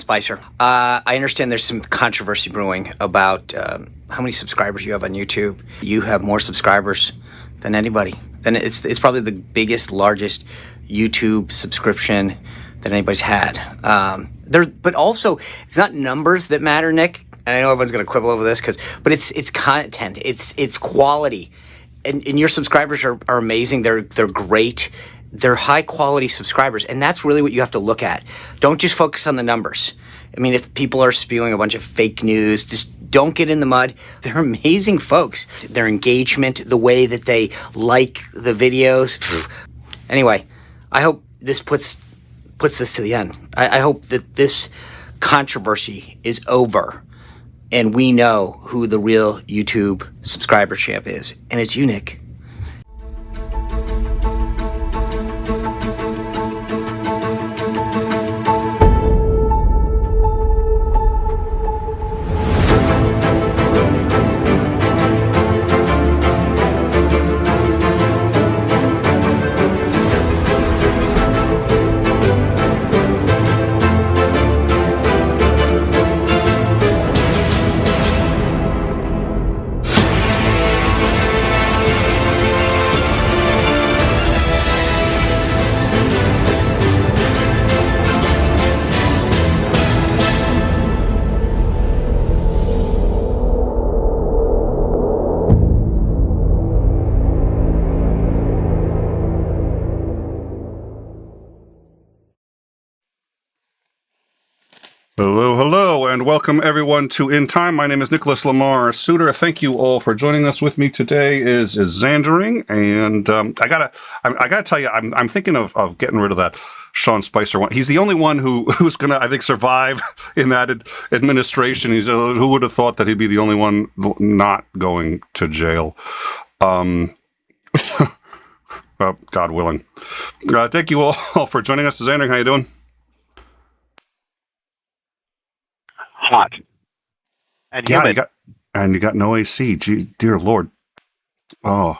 Spicer. I understand there's some controversy brewing about how many subscribers you have on YouTube. You have more subscribers than anybody. Then it's probably the biggest, largest YouTube subscription that anybody's had. But also, it's not numbers that matter, Nick. And I know everyone's going to quibble over this, but it's content. It's quality. And your subscribers are amazing. They're great. They're high quality subscribers, and that's really what you have to look at. Don't just focus on the numbers. I mean, if people are spewing a bunch of fake news, just don't get in the mud. They're amazing folks. Their engagement, the way that they like the videos. Anyway, I hope this puts this to the end. I hope that this controversy is over, and we know who the real YouTube subscriber champ is, and it's you, Nick. Hello, and welcome everyone to In Time. My name is Nicholas Lamar Suter. Thank you all for joining us. With me today is Xandering, and I gotta tell you, I'm thinking of getting rid of that Sean Spicer one. He's the only one who's gonna, I think, survive in that administration. Who would have thought that he'd be the only one not going to jail? Well, God willing. Thank you all for joining us. Xandering, how you doing? Hot and humid. You got no AC. Gee, dear Lord. Oh,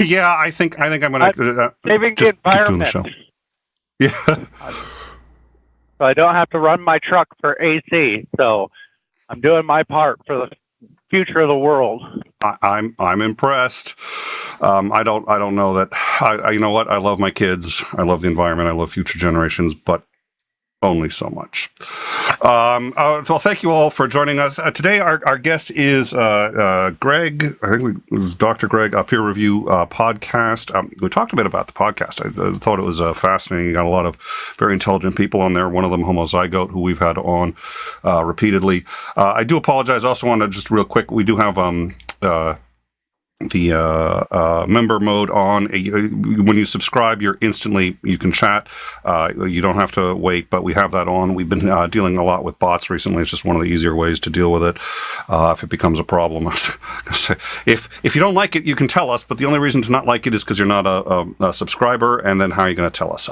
yeah. I think I'm gonna saving the environment. Keep doing the show. Yeah. So I don't have to run my truck for AC. So I'm doing my part for the future of the world. I'm impressed. I don't know that. You know what? I love my kids. I love the environment. I love future generations, but only so much. Well, thank you all for joining us. Today, our guest is Greg. I think it was Dr. Greg, a peer review podcast. We talked a bit about the podcast. I thought it was fascinating. You got a lot of very intelligent people on there. One of them, 𝐓𝐢𝐬𝐽, who we've had on repeatedly. I do apologize. I also want to just real quick, we do have the member mode on. When you subscribe, you can chat. You don't have to wait, but we have that on. We've been dealing a lot with bots recently. It's just one of the easier ways to deal with it if it becomes a problem. If you don't like it, you can tell us, but the only reason to not like it is because you're not a subscriber, and then how are you going to tell us?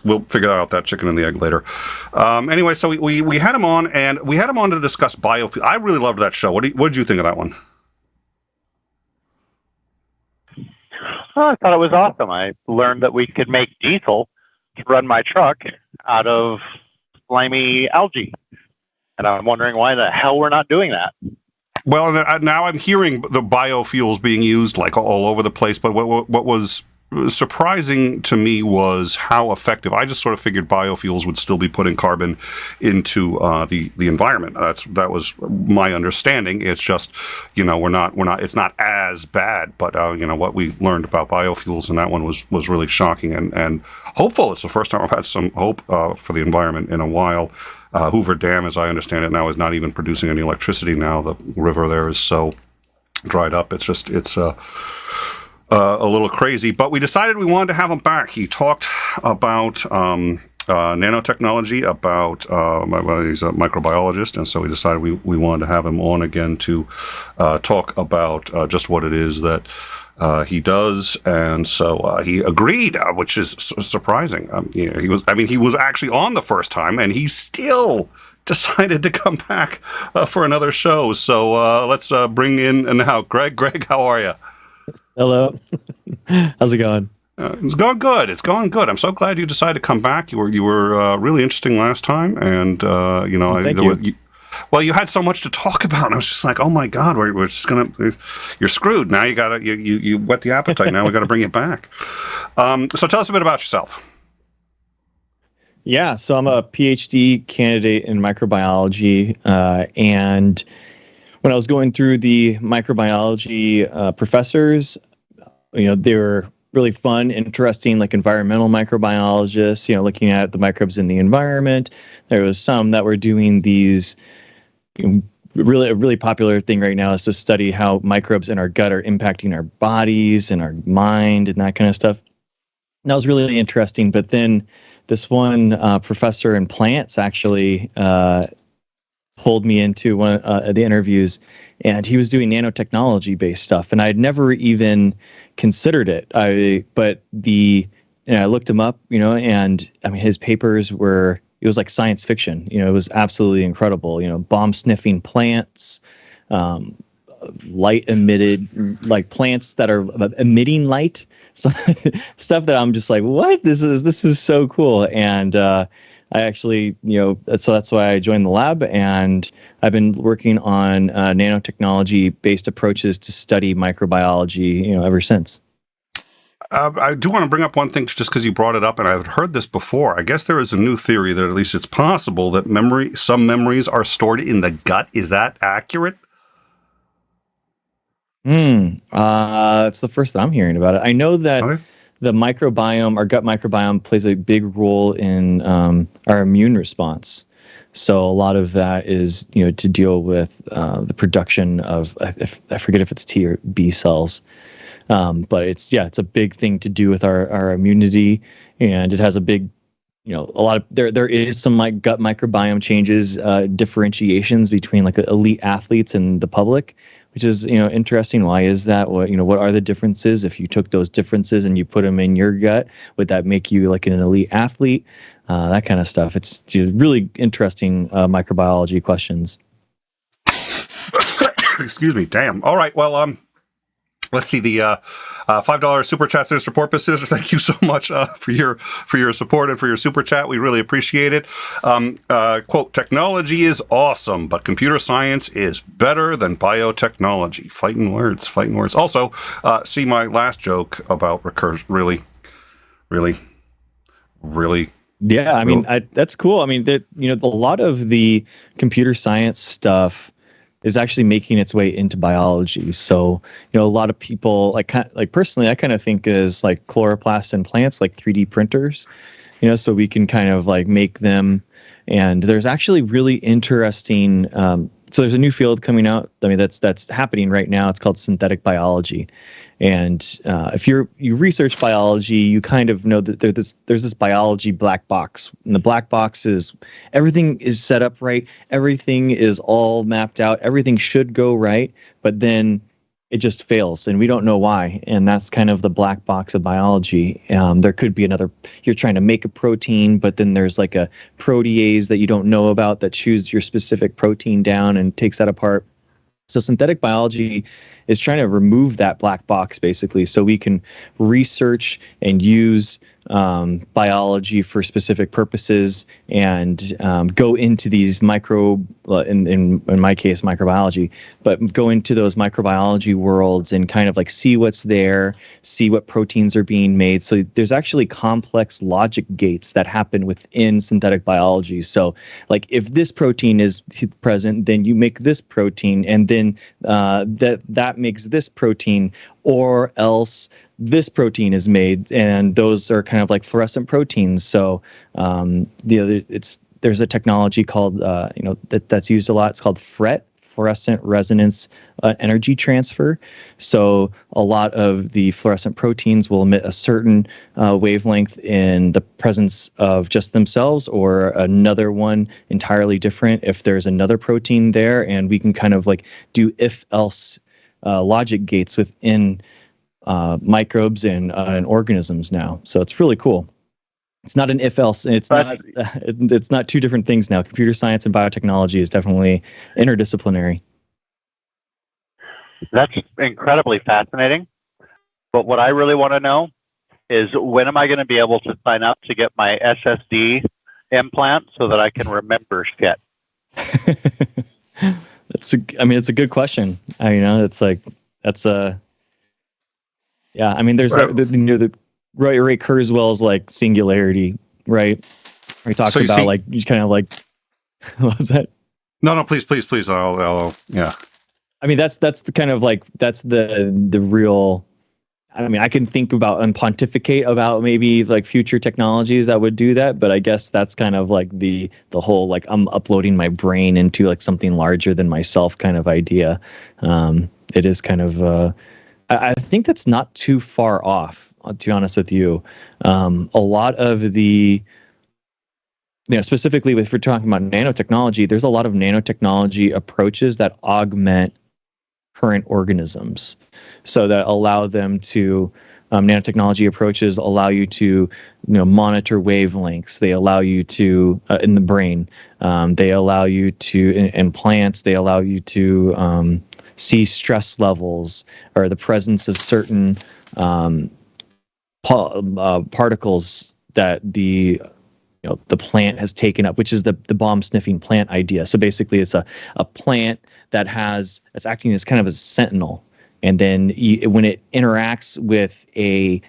We'll figure out that chicken and the egg later. Anyway, so we had him on, and we had him on to discuss biofuel. I really loved that show. What did you think of that one? Well, I thought it was awesome. I learned that we could make diesel to run my truck out of slimy algae. And I'm wondering why the hell we're not doing that. Well, now I'm hearing the biofuels being used like all over the place. But what was surprising to me was how effective. I just sort of figured biofuels would still be putting carbon into the environment. That was my understanding. It's just, we're not. It's not as bad. But what we learned about biofuels in that one was really shocking and hopeful. It's the first time I've had some hope for the environment in a while. Hoover Dam, as I understand it now, is not even producing any electricity now. The river there is so dried up. It's a little crazy, but we decided we wanted to have him back. He talked about nanotechnology, about he's a microbiologist, and so we decided we wanted to have him on again to talk about just what it is that he does, and so he agreed, which is surprising. He was actually on the first time, and he still decided to come back for another show. So let's bring in now Greg. Greg, how are you? Hello. How's it going? It's going good. It's going good. I'm so glad you decided to come back. You were really interesting last time, and Thank you. Well, you had so much to talk about. And I was just like, oh my God, we're just you're screwed. Now you whet the appetite. Now we got to bring it back. So tell us a bit about yourself. Yeah, so I'm a PhD candidate in microbiology, and when I was going through the microbiology professors, they were really fun, interesting, like environmental microbiologists, looking at the microbes in the environment. There was some that were doing these, a really popular thing right now is to study how microbes in our gut are impacting our bodies and our mind and that kind of stuff. And that was really interesting. But then this one professor in plants actually pulled me into one of the interviews, and he was doing nanotechnology based stuff, and I'd never even considered it. I looked him up, and I mean his papers were, it was like science fiction. It was absolutely incredible. Bomb sniffing plants, light emitted, like plants that are emitting light. So stuff that I'm just like, what? This is so cool. And I actually, so that's why I joined the lab, and I've been working on nanotechnology-based approaches to study microbiology, ever since. I do want to bring up one thing just because you brought it up, and I've heard this before. I guess there is a new theory that at least it's possible that some memories are stored in the gut. Is that accurate? It's the first that I'm hearing about it. I know that the microbiome, our gut microbiome, plays a big role in our immune response. So a lot of that is, to deal with the production of, I forget if it's T or B cells, but it's a big thing to do with our immunity, and it has a big, there is some gut microbiome changes, differentiations between like elite athletes and the public, which is, interesting. Why is that? What are the differences? If you took those differences and you put them in your gut, would that make you like an elite athlete? That kind of stuff. It's really interesting microbiology questions. Excuse me. Damn. All right. Well, let's see the $5 super chat, Sinister Porpoise. Sinister, thank you so much for your support and for your super chat. We really appreciate it. Quote, technology is awesome, but computer science is better than biotechnology. Fighting words. Also, see my last joke about recursion. Really. Yeah, I mean, that's cool. I mean, a lot of the computer science stuff is actually making its way into biology. So, a lot of people like personally, I kind of think is like chloroplasts in plants, like 3D printers, so we can kind of like make them. And there's actually really interesting. So there's a new field coming out. I mean, that's happening right now. It's called synthetic biology. And if you research biology, you kind of know that there's this biology black box. And the black box is everything is set up right. Everything is all mapped out. Everything should go right. But then it just fails, and we don't know why. And that's kind of the black box of biology. There could be you're trying to make a protein, but then there's like a protease that you don't know about that chews your specific protein down and takes that apart. So synthetic biology is trying to remove that black box, basically, so we can research and use biology for specific purposes and go into these in my case, microbiology, but go into those microbiology worlds and kind of like see what's there, see what proteins are being made. So there's actually complex logic gates that happen within synthetic biology. So like if this protein is present, then you make this protein, and then that makes this protein, or else this protein is made, and those are kind of like fluorescent proteins. So there's a technology called that's used a lot. It's called FRET, fluorescent resonance energy transfer. So a lot of the fluorescent proteins will emit a certain wavelength in the presence of just themselves, or another one entirely different if there's another protein there, and we can kind of like do if-else logic gates within microbes and organisms now. So it's really cool. It's not an if-else. It's not two different things now. Computer science and biotechnology is definitely interdisciplinary. That's incredibly fascinating. But what I really want to know is when am I going to be able to sign up to get my SSD implant so that I can remember shit? It's a good question. Yeah. I mean, there's the Ray Kurzweil's like singularity, right? Where he talks about like you kind of like, what was that? No, please. Yeah. I mean, that's the kind of like, that's the real, I mean, I can think about and pontificate about maybe like future technologies that would do that, but I guess that's kind of like the whole, like I'm uploading my brain into like something larger than myself kind of idea. It is kind of, I think that's not too far off, to be honest with you. A lot of the, specifically if we're talking about nanotechnology, there's a lot of nanotechnology approaches that augment current organisms, so that allow them to, nanotechnology approaches allow you to, monitor wavelengths. They allow you to, in the brain, they allow you to, in plants, they allow you to see stress levels or the presence of certain particles that the plant has taken up, which is the bomb sniffing plant idea. So basically it's a plant that's acting as kind of a sentinel. And then when it interacts with a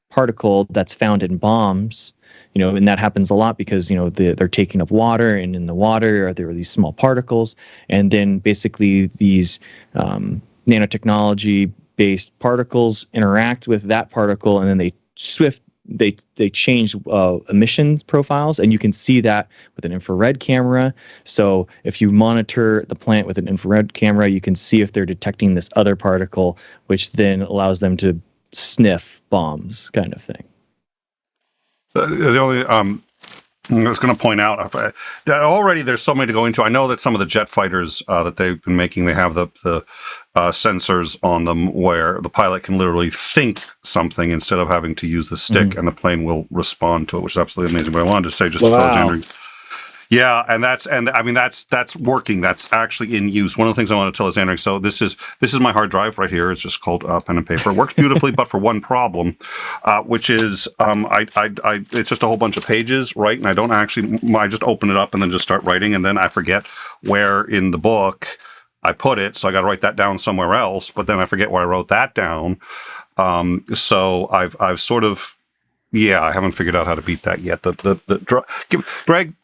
particle that's found in bombs, and that happens a lot because, they're taking up water, and in the water there are these small particles. And then basically these nanotechnology based particles interact with that particle, and then they change emissions profiles, and you can see that with an infrared camera. So if you monitor the plant with an infrared camera, you can see if they're detecting this other particle, which then allows them to sniff bombs, kind of thing. The only I was going to point out that already there's so many to go into. I know that some of the jet fighters that they've been making, they have the sensors on them where the pilot can literally think something instead of having to use the stick, and the plane will respond to it, which is absolutely amazing. But I wanted to say just to Andrew, yeah, and that's working. That's actually in use. One of the things I want to tell is, Andrew, so this is my hard drive right here. It's just called pen and paper. It works beautifully, but for one problem, which is it's just a whole bunch of pages, right? And I just open it up and then just start writing, and then I forget where in the book I put it, so I got to write that down somewhere else. But then I forget where I wrote that down. So I've sort of, I haven't figured out how to beat that yet. Greg,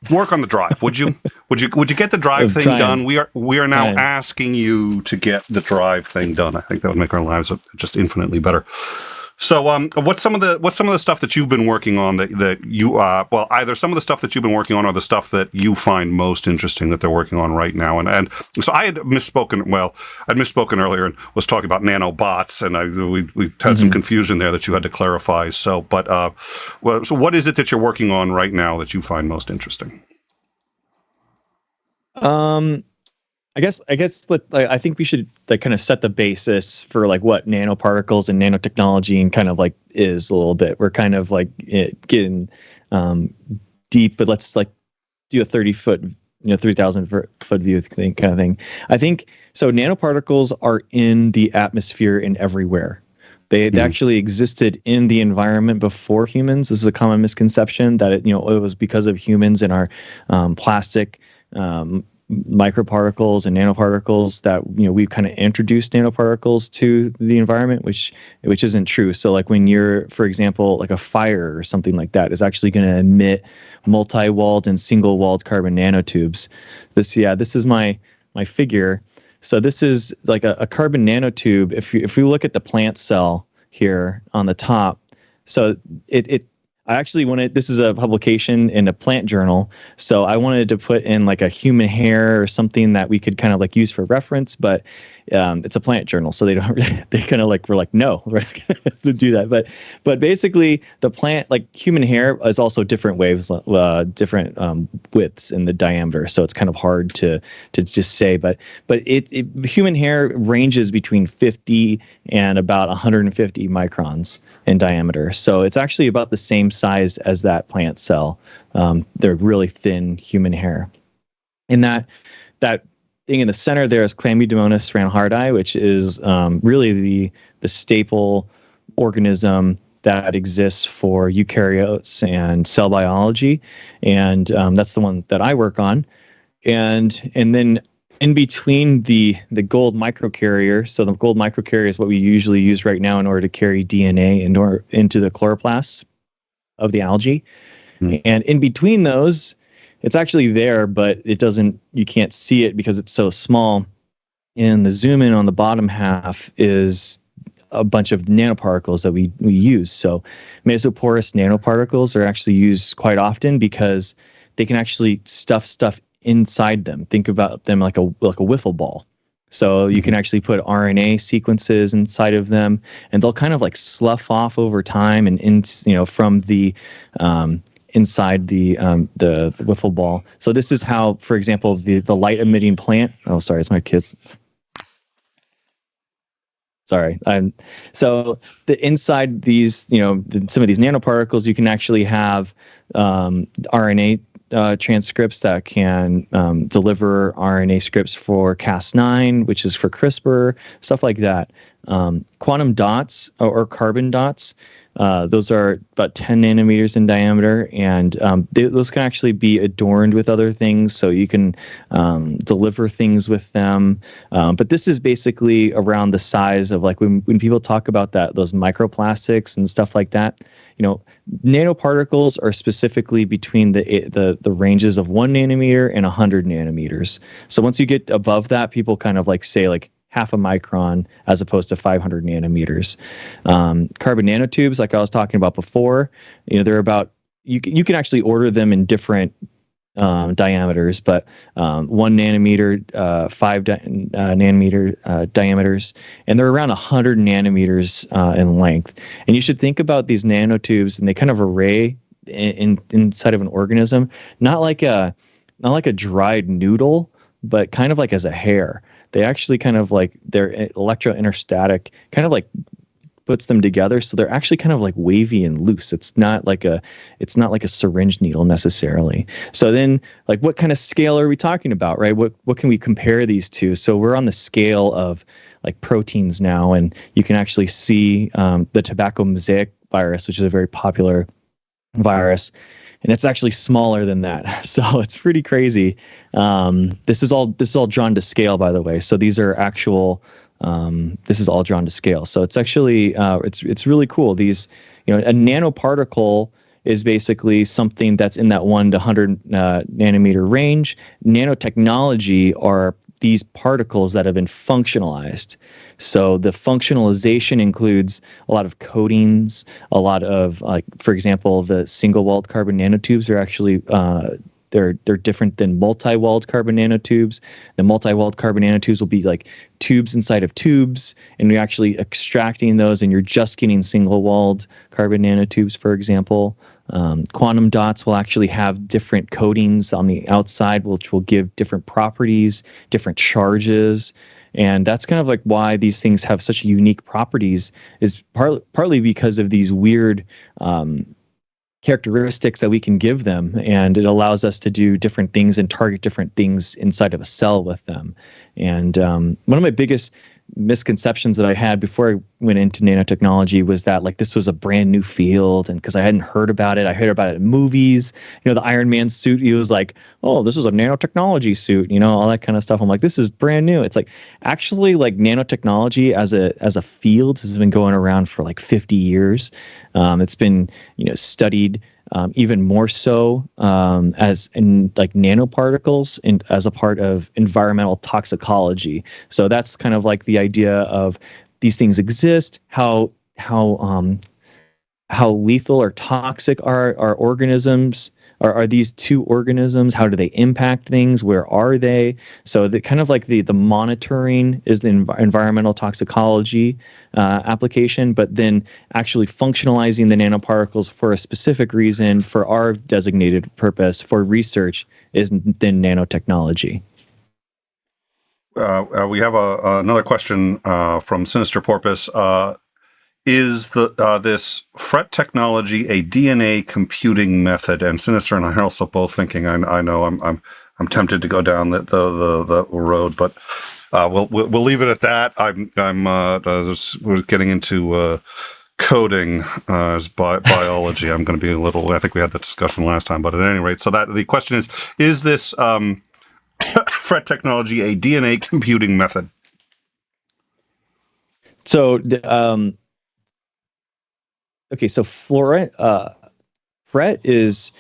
work on the drive, would you? Would you get the drive thing done? We are now asking you to get the drive thing done. I think that would make our lives just infinitely better. So, what's some of the stuff that you've been working on that you either some of the stuff that you've been working on or the stuff that you find most interesting that they're working on right now? And so I had misspoken. Well, I'd misspoken earlier and was talking about nanobots, and we had some confusion there that you had to clarify. So, so what is it that you're working on right now that you find most interesting? I think we should kind of set the basis for like what nanoparticles and nanotechnology and kind of like is a little bit. We're kind of like getting deep, but let's like do a 30-foot, 3,000-foot view thing, kind of thing. I think so. Nanoparticles are in the atmosphere and everywhere. They actually existed in the environment before humans. This is a common misconception that it was because of humans and our plastic microparticles and nanoparticles that we've kind of introduced nanoparticles to the environment, which isn't true. So like when you're, for example, like a fire or something like that is actually going to emit multi-walled and single-walled carbon nanotubes. This is my figure. So this is like a carbon nanotube. If we look at the plant cell here on the top, so I actually wanted, this is a publication in a plant journal, so I wanted to put in like a human hair or something that we could kind of like use for reference, but it's a plant journal, so they kind of like, we're like, no, we're not gonna to do that. But basically the plant, like human hair is also different waves, different widths in the diameter, so it's kind of hard to just say, but human hair ranges between 50 and about 150 microns in diameter, so it's actually about the same size as that plant cell. They're really thin human hair. And that thing in the center there is 𝗙𝗏𝗄𝐴, which is really the staple organism that exists for eukaryotes and cell biology, and that's the one that I work on. And then in between the gold microcarrier, so the gold microcarrier is what we usually use right now in order to carry DNA into the chloroplasts of the algae. And in between those, it's actually there, but you can't see it because it's so small. And the zoom in on the bottom half is a bunch of nanoparticles that we use. So mesoporous nanoparticles are actually used quite often because they can actually stuff inside them. Think about them like a wiffle ball. So you can actually put RNA sequences inside of them, and they'll kind of like slough off over time and from the inside the wiffle ball. So this is how, for example, the light emitting plant. Oh, sorry, it's my kids. Sorry. So the inside these, some of these nanoparticles, you can actually have RNA transcripts that can deliver RNA scripts for Cas9, which is for CRISPR, stuff like that. Quantum dots or carbon dots, those are about 10 nanometers in diameter, and those can actually be adorned with other things, so you can deliver things with them. But this is basically around the size of, like, when people talk about those microplastics and stuff like that, nanoparticles are specifically between the ranges of 1 nanometer and 100 nanometers. So once you get above that, people kind of like say like half a micron as opposed to 500 nanometers. Carbon nanotubes, like I was talking about before, they're about, you can actually order them in different diameters, but 1 nanometer, 5 nanometer diameters, and they're around 100 nanometers in length. And you should think about these nanotubes, and they kind of array inside of an organism, not like a dried noodle, but kind of like as a hair. They actually kind of like, they're electrointerstatic, kind of like puts them together, so they're actually kind of like wavy and loose. It's not like a syringe needle necessarily. So then, like, what kind of scale are we talking about, right? What can we compare these to? So we're on the scale of like proteins now, and you can actually see the tobacco mosaic virus, which is a very popular virus, and it's actually smaller than that. So it's pretty crazy. This is all drawn to scale, by the way. So these are actual. This is all drawn to scale. So it's actually it's really cool. These, a nanoparticle is basically something that's in that 1 to 100 nanometer range. Nanotechnology are these particles that have been functionalized. So the functionalization includes a lot of coatings, a lot of, like, for example, the single-walled carbon nanotubes are actually they're different than multi-walled carbon nanotubes. The multi-walled carbon nanotubes will be like tubes inside of tubes, and you're actually extracting those, and you're just getting single-walled carbon nanotubes, for example. Quantum dots will actually have different coatings on the outside, which will give different properties, different charges. And that's kind of like why these things have such unique properties, is partly because of these weird characteristics that we can give them, and it allows us to do different things and target different things inside of a cell with them. And one of my biggest misconceptions that I had before I went into nanotechnology was that, like, this was a brand new field, and because I hadn't heard about it, I heard about it in movies. The Iron Man suit, he was like, oh, this is a nanotechnology suit, all that kind of stuff. I'm like, this is brand new. It's like, actually, like, nanotechnology as a field has been going around for like 50 years. It's been studied even more so as in like nanoparticles and as a part of environmental toxicology. So that's kind of like the idea of these things exist, how lethal or toxic are organisms. Are these two organisms? How do they impact things? Where are they? So the kind of like the monitoring is the environmental toxicology application, but then actually functionalizing the nanoparticles for a specific reason, for our designated purpose, for research, is then nanotechnology. We have another question from Sinister Porpoise. Is this FRET technology a DNA computing method? And Sinister and I are also both thinking. I know I'm tempted to go down the road, but we'll leave it at that. We're getting into coding as biology. I'm going to be a little, I think we had that discussion last time, but at any rate, so that the question is this FRET technology a DNA computing method? So, okay, so FRET is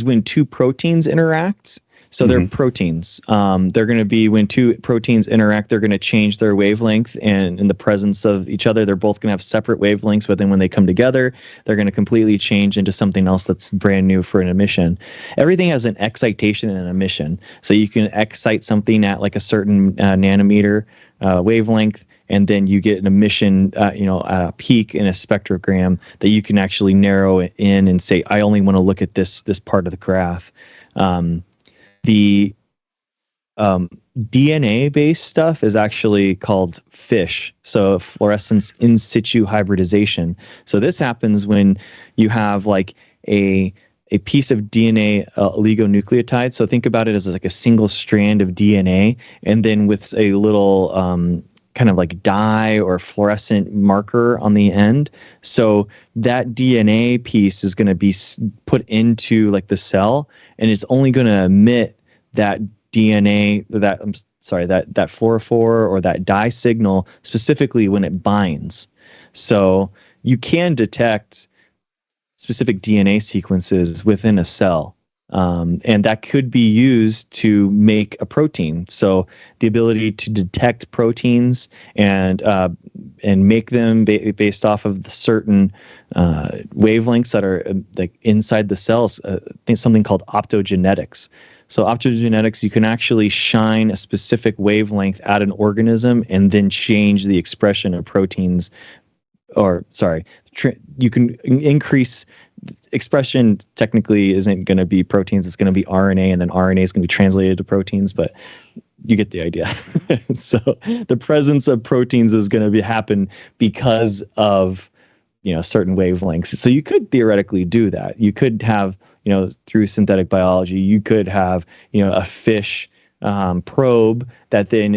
when two proteins interact. So they're proteins. They're going to be, when two proteins interact, they're going to change their wavelength, and in the presence of each other, they're both going to have separate wavelengths, but then when they come together, they're going to completely change into something else that's brand new for an emission. Everything has an excitation and an emission. So you can excite something at like a certain nanometer wavelength, and then you get an emission, a peak in a spectrogram that you can actually narrow it in and say, I only want to look at this part of the graph. The DNA-based stuff is actually called FISH, so fluorescence in situ hybridization. So this happens when you have like a piece of DNA oligonucleotide. So think about it as like a single strand of DNA, and then with a little kind of like dye or fluorescent marker on the end. So that DNA piece is going to be put into like the cell, and it's only going to emit that DNA, that fluorophore or that dye signal specifically when it binds. So you can detect specific DNA sequences within a cell. And that could be used to make a protein. So the ability to detect proteins and make them based off of the certain wavelengths that are like inside the cells. I think something called optogenetics. So optogenetics, you can actually shine a specific wavelength at an organism and then change the expression of proteins. You can increase expression. Technically isn't going to be proteins, it's going to be RNA, and then RNA is going to be translated to proteins, but you get the idea. So the presence of proteins is going to happen because of certain wavelengths. So you could theoretically do that. You could have, through synthetic biology, you could have, a FISH probe that then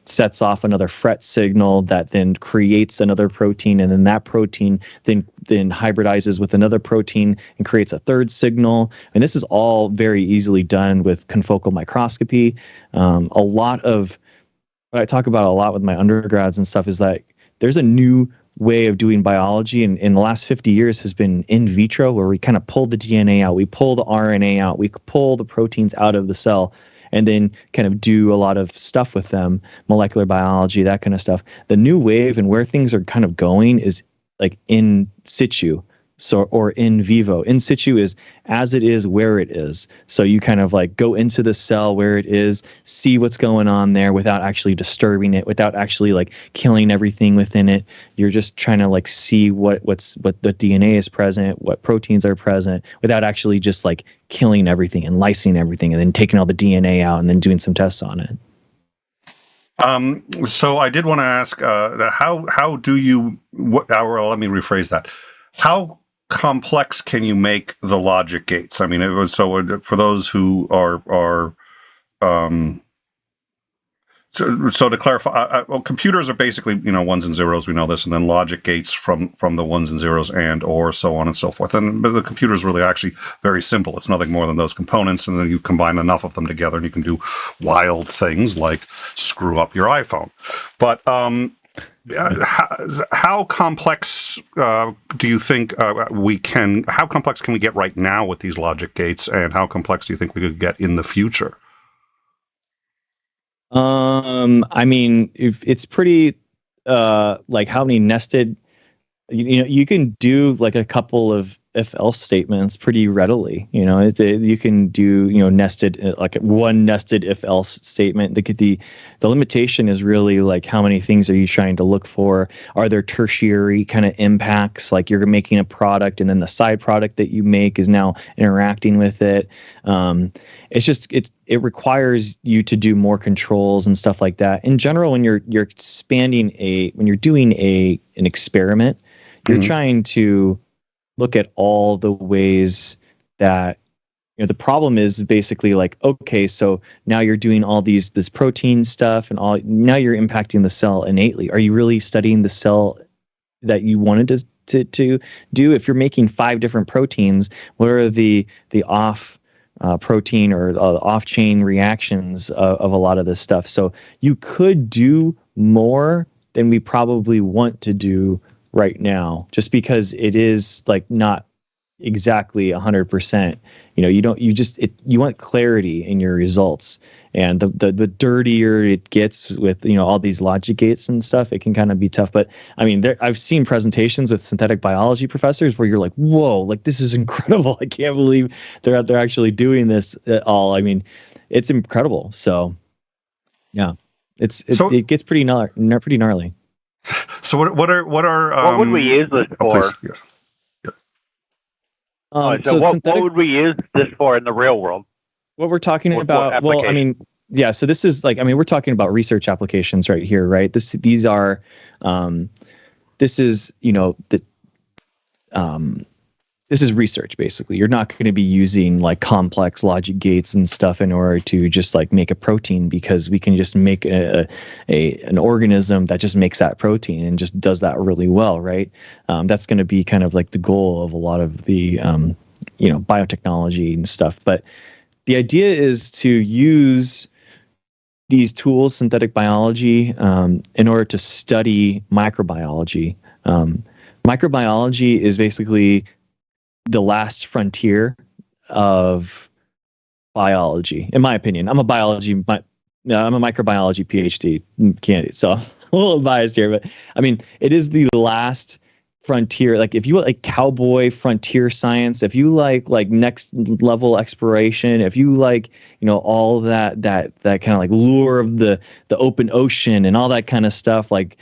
sets off another FRET signal that then creates another protein, and then that protein then hybridizes with another protein and creates a third signal. And this is all very easily done with confocal microscopy. A lot of what I talk about a lot with my undergrads and stuff is that there's a new way of doing biology in the last 50 years has been in vitro, where we kind of pull the DNA out, we pull the RNA out, we pull the proteins out of the cell, and then kind of do a lot of stuff with them, molecular biology, that kind of stuff. The new wave and where things are kind of going is like in situ. Or in vivo. In situ is as it is, where it is. So you kind of like go into the cell where it is, see what's going on there without actually disturbing it, without actually like killing everything within it. You're just trying to like see what the DNA is present, what proteins are present, without actually just like killing everything and lysing everything and then taking all the DNA out and then doing some tests on it. So I did want to ask, how do you? Let me rephrase that. How complex can you make the logic gates? I mean, it was for those who are so to clarify, computers are basically ones and zeros. We know this, and then logic gates from the ones and zeros and or so on and so forth. But the computer is really actually very simple. It's nothing more than those components, and then you combine enough of them together, and you can do wild things like screw up your iPhone. But how complex do you think how complex can we get right now with these logic gates, and how complex do you think we could get in the future? I mean, if it's pretty like how many nested, you can do like a couple of if-else statements pretty readily. You can do nested, like one nested if-else statement. The limitation is really like how many things are you trying to look for? Are there tertiary kind of impacts, like you're making a product and then the side product that you make is now interacting with it? It's just it requires you to do more controls and stuff like that. In general, when you're expanding when you're doing an experiment, you're trying to look at all the ways that the problem is basically like, okay, so now you're doing all this protein stuff and now you're impacting the cell innately. Are you really studying the cell that you wanted to do? If you're making 5 different proteins, what are the off protein or off-chain reactions of a lot of this stuff? So you could do more than we probably want to do right now, just because it is like not exactly 100%. You want clarity in your results, and the dirtier it gets with all these logic gates and stuff, it can kind of be tough. But I mean, I've seen presentations with synthetic biology professors where you're like, whoa, like this is incredible. I can't believe they're actually doing this at all. I mean, it's incredible. So yeah, it gets pretty gnarly. So what would we use this for? Please, yes. What would we use this for in the real world? What we're talking about, well, I mean, yeah. So this is we're talking about research applications right here, right? This is research basically. You're not going to be using like complex logic gates and stuff in order to just like make a protein, because we can just make an organism that just makes that protein and just does that really well, right? That's going to be kind of like the goal of a lot of the biotechnology and stuff. But the idea is to use these tools, synthetic biology, in order to study microbiology. Microbiology is basically the last frontier of biology, in my opinion. I'm a microbiology PhD candidate, so I'm a little biased here, but I mean, it is the last frontier. Like if you like cowboy frontier science, if you like next level exploration, if you like, all that kind of like lure of the open ocean and all that kind of stuff, like,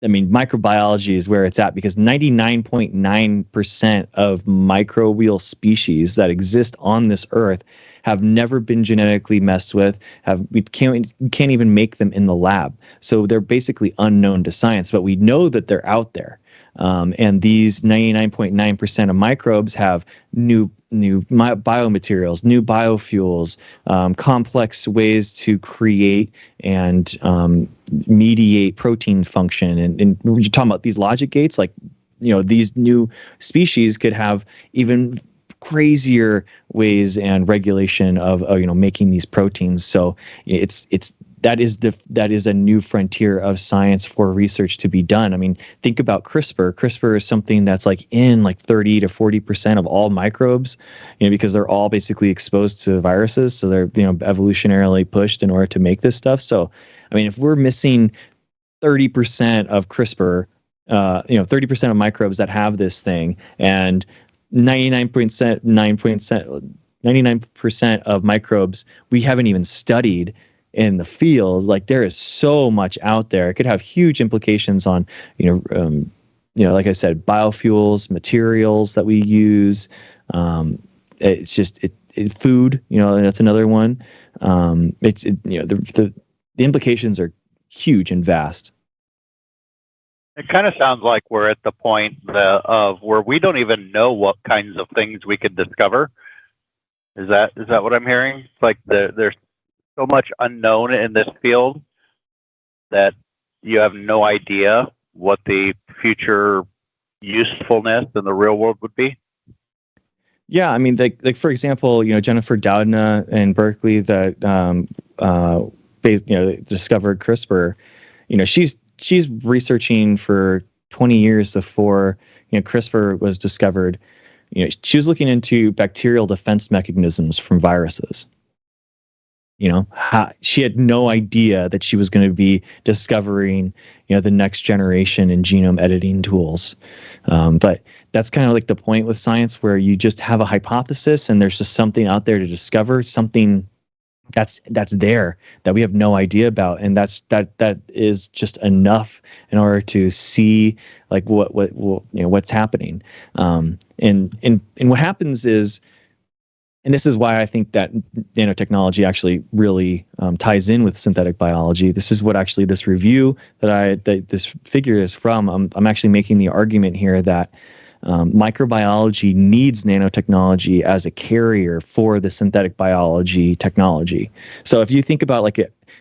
I mean, microbiology is where it's at, because 99.9% of microbial species that exist on this earth have never been genetically messed with. We can't even make them in the lab. So they're basically unknown to science, but we know that they're out there. And these 99.9% of microbes have new biomaterials, new biofuels, complex ways to create and mediate protein function. And when you're talking about these logic gates, like, these new species could have even crazier ways and regulation of making these proteins. So that is a new frontier of science for research to be done. I mean, think about CRISPR. CRISPR is something that's like in like 30 to 40% of all microbes, because they're all basically exposed to viruses. So they're evolutionarily pushed in order to make this stuff. So, I mean, if we're missing 30% of CRISPR, 30% of microbes that have this thing, and 99% of microbes we haven't even studied in the field. Like, there is so much out there. It could have huge implications on, like I said, biofuels, materials that we use. It's just food. That's another one. The implications are huge and vast. It kind of sounds like we're at the point of where we don't even know what kinds of things we could discover. Is that what I'm hearing? It's like there's so much unknown in this field that you have no idea what the future usefulness in the real world would be. Yeah, I mean, like for example, Jennifer Doudna in Berkeley that discovered CRISPR. She's researching for 20 years before CRISPR was discovered. She was looking into bacterial defense mechanisms from viruses. She had no idea that she was going to be discovering the next generation in genome editing tools. But that's kind of like the point with science, where you just have a hypothesis and there's just something out there to discover, something that's there that we have no idea about, and that is just enough in order to see like what's happening. And what happens is, and this is why I think that nanotechnology actually really ties in with synthetic biology. This is what actually this review that this figure is from. I'm actually making the argument here that microbiology needs nanotechnology as a carrier for the synthetic biology technology. So if you think about like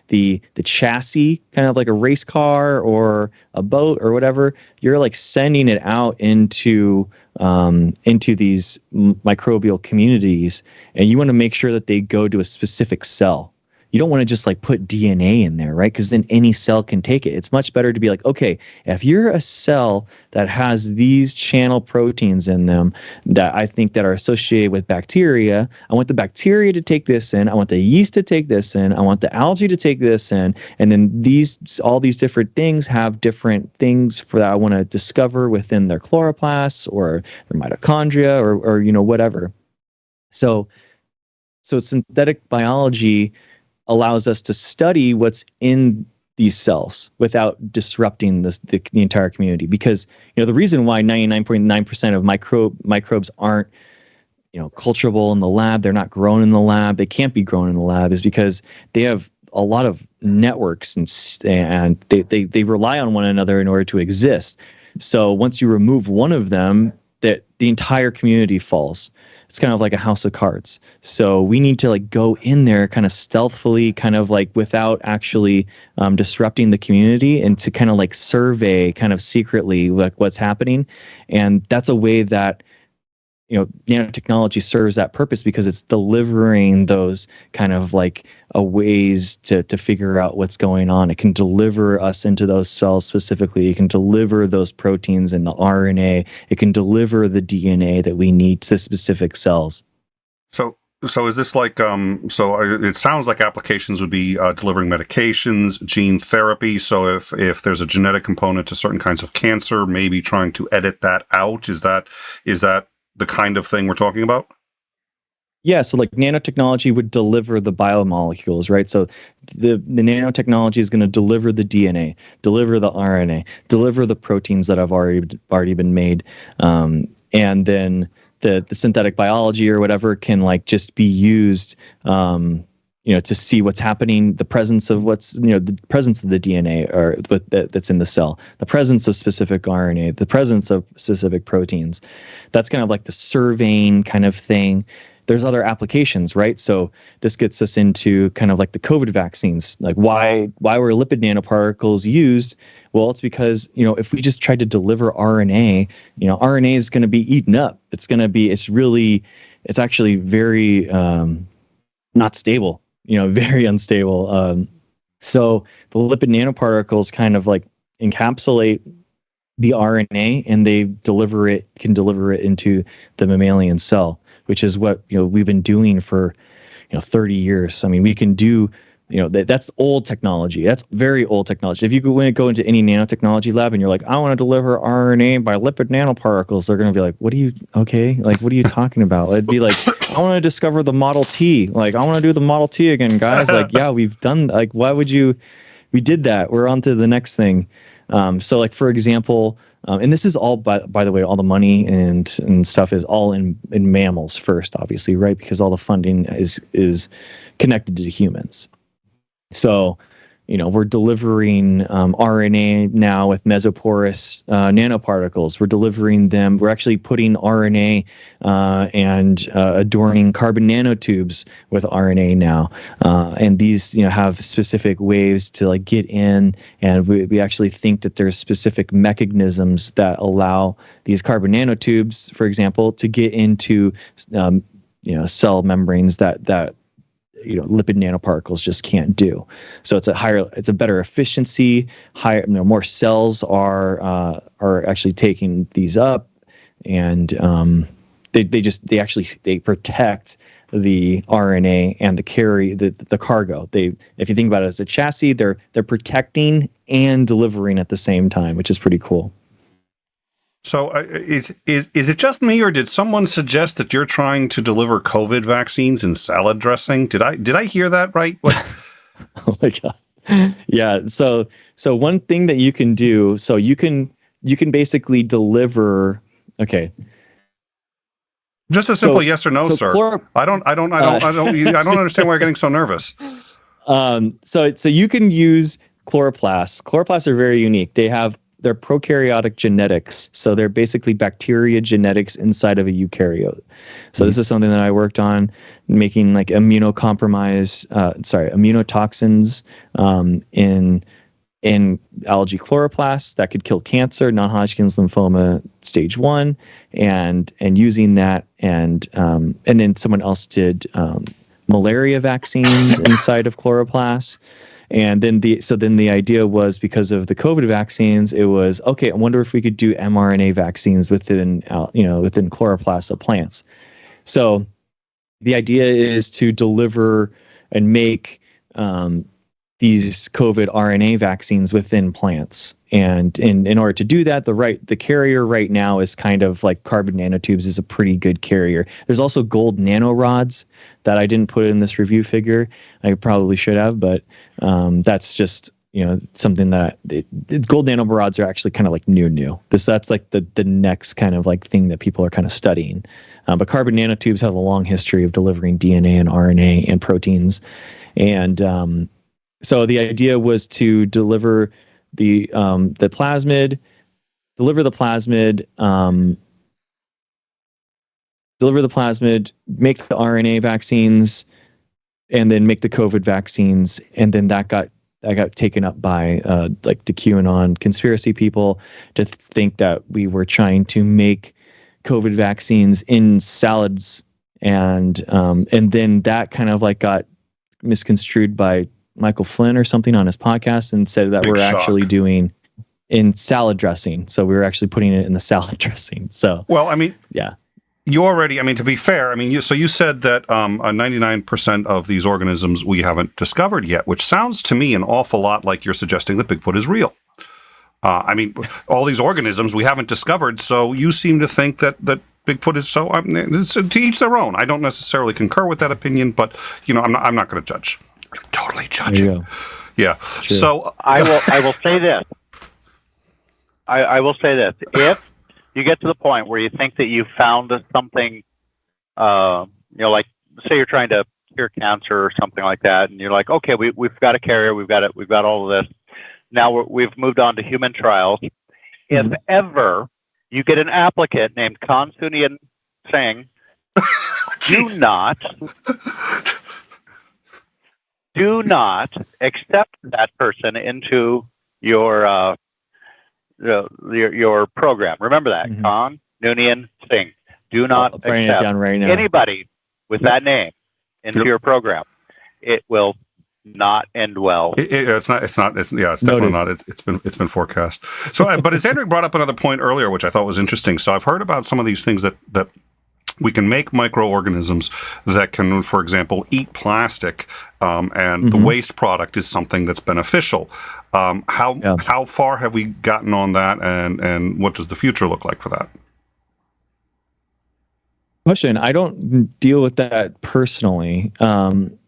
the chassis, kind of like a race car or a boat or whatever, you're like sending it out into these microbial communities, and you want to make sure that they go to a specific cell. You don't want to just like put DNA in there, right? Because then any cell can take it. It's much better to be like, okay, if you're a cell that has these channel proteins in them that I think that are associated with bacteria, I want the bacteria to take this in. I want the yeast to take this in. I want the algae to take this in. And then all these different things have different things for that I want to discover within their chloroplasts or their mitochondria or whatever. So synthetic biology allows us to study what's in these cells without disrupting the entire community. Because the reason why 99.9% of microbes aren't culturable in the lab, they're not grown in the lab, they can't be grown in the lab, is because they have a lot of networks and they rely on one another in order to exist. So once you remove one of them, that the entire community falls. It's kind of like a house of cards. So we need to like go in there kind of stealthily, kind of like without actually disrupting the community, and to kind of like survey kind of secretly like what's happening. And that's a way that nanotechnology serves that purpose, because it's delivering those kind of like ways to figure out what's going on. It can deliver us into those cells specifically. It can deliver those proteins and the RNA. It can deliver the DNA that we need to specific cells. So is this like, it sounds like applications would be delivering medications, gene therapy. So if there's a genetic component to certain kinds of cancer, maybe trying to edit that out, is that the kind of thing we're talking about? Yeah, so like nanotechnology would deliver the biomolecules, right? So the nanotechnology is going to deliver the DNA, deliver the RNA, deliver the proteins that have already been made, and then the synthetic biology or whatever can like just be used to see what's happening, the presence of the presence of the DNA or that's in the cell, the presence of specific RNA, the presence of specific proteins. That's kind of like the surveying kind of thing. There's other applications, right? So this gets us into kind of like the COVID vaccines. Like why were lipid nanoparticles used? Well, it's because, if we just tried to deliver RNA, RNA is going to be eaten up. It's actually very not stable. Very unstable. So the lipid nanoparticles kind of like encapsulate the RNA, and they can deliver it into the mammalian cell, which is what we've been doing for 30 years. I mean, we can do that's old technology. That's very old technology. If you go into any nanotechnology lab and you're like, I want to deliver RNA by lipid nanoparticles, they're going to be like, what are you talking about? It'd be like, I want to discover the Model T. Like, I want to do the Model T again, guys. Like, yeah, we've done, like, why would you, we did that. We're on to the next thing. So like, for example, and this is all, by the way, all the money and stuff is all in mammals first, obviously, right? Because all the funding is connected to humans. So, we're delivering RNA now with mesoporous nanoparticles. We're delivering them. We're actually putting RNA and adorning carbon nanotubes with RNA now. And these, have specific ways to like get in. And we actually think that there's specific mechanisms that allow these carbon nanotubes, for example, to get into cell membranes that lipid nanoparticles just can't do. So it's a better efficiency, higher, more cells are actually taking these up, and they protect the RNA and the cargo. If you think about it as a chassis, they're protecting and delivering at the same time, which is pretty cool. So is it just me, or did someone suggest that you're trying to deliver COVID vaccines in salad dressing? Did I hear that right? What? Oh my God. Yeah. So one thing that you can do, so you can basically deliver. Okay. Just a simple yes or no, sir. I don't understand why you're getting so nervous. So you can use chloroplasts. Chloroplasts are very unique. They have they're prokaryotic genetics. So they're basically bacteria genetics inside of a eukaryote. So this is something that I worked on, making like immunotoxins in algae chloroplasts that could kill cancer, non-Hodgkin's lymphoma stage 1, and using that, and then someone else did malaria vaccines inside of chloroplasts. And then the idea was, because of the COVID vaccines, it was, okay, I wonder if we could do mRNA vaccines within chloroplasts of plants. So the idea is to deliver and make these COVID RNA vaccines within plants. And in order to do that, the carrier right now is kind of like carbon nanotubes is a pretty good carrier. There's also gold nanorods that I didn't put in this review figure. I probably should have, but that's just, something that gold nanorods are actually kind of like new. That's like the next kind of like thing that people are kind of studying. But carbon nanotubes have a long history of delivering DNA and RNA and proteins. And so the idea was to deliver the plasmid, make the RNA vaccines, and then make the COVID vaccines. And then that got taken up by like the QAnon conspiracy people to think that we were trying to make COVID vaccines in salads, and then that kind of like got misconstrued by Michael Flynn or something on his podcast, and said that we're actually doing in salad dressing. So we were actually putting it in the salad dressing. So, well, I mean, yeah, you already, I mean, to be fair, I mean, you said that 99% of these organisms we haven't discovered yet, which sounds to me an awful lot like you're suggesting that Bigfoot is real. I mean, all these organisms we haven't discovered. So you seem to think that Bigfoot is so, to each their own. I don't necessarily concur with that opinion, but I'm not going to judge. I'm totally judging. Yeah. Sure. So I will say this. I will say this. If you get to the point where you think that you found something, like say you're trying to cure cancer or something like that, and you're like, okay, we've got a carrier, we've got all of this. Now we've moved on to human trials. If ever you get an applicant named 𝐂𝐚𝐥𝐥-𝐈𝐧 do not accept that person into your program. Remember that, 𝐂𝐚𝐥𝐥-𝐈�. Do not accept anybody with that name into your program. It will not end well. It's definitely not. It's been forecast. So, but as Andrew brought up another point earlier, which I thought was interesting. So I've heard about some of these things that we can make microorganisms that can, for example, eat plastic, and the waste product is something that's beneficial. How far have we gotten on that, and what does the future look like for that? Question. I don't deal with that personally.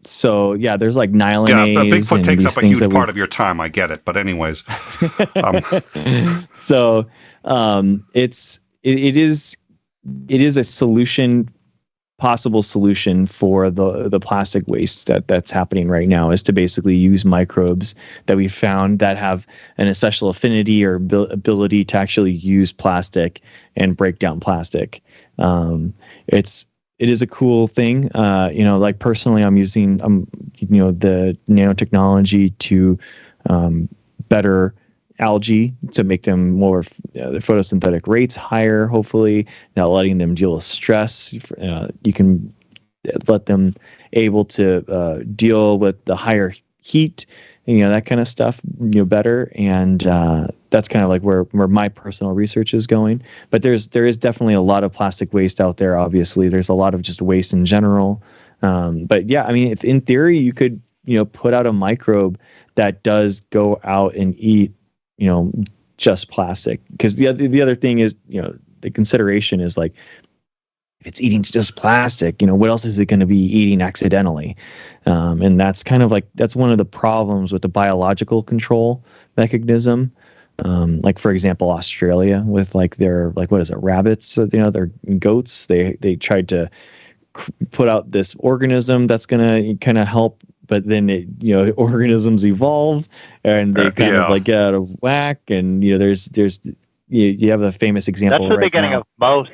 So yeah, there's like nyelinase. Yeah, Bigfoot takes up a huge part of your time. I get it, but anyways. So it is a solution, possible solution for the plastic waste that's happening right now, is to basically use microbes that we found that have a special affinity or ability to actually use plastic and break down plastic. It is a cool thing. Like personally, I'm using the nanotechnology to better algae, to make them more their photosynthetic rates higher, hopefully, not letting them deal with stress. You can let them able to deal with the higher heat, that kind of stuff, better. And that's kind of like where my personal research is going. But there is definitely a lot of plastic waste out there. Obviously, there's a lot of just waste in general. But yeah, I mean, in theory, you could put out a microbe that does go out and eat just plastic. Because the other thing is, the consideration is like, if it's eating just plastic, what else is it going to be eating accidentally? And that's kind of like, that's one of the problems with the biological control mechanism. Like for example, Australia with like their, what is it, rabbits, their goats, they tried to put out this organism that's going to kind of help but then organisms evolve and they kind of like get out of whack, and there's you have the famous example. That's the beginning of most.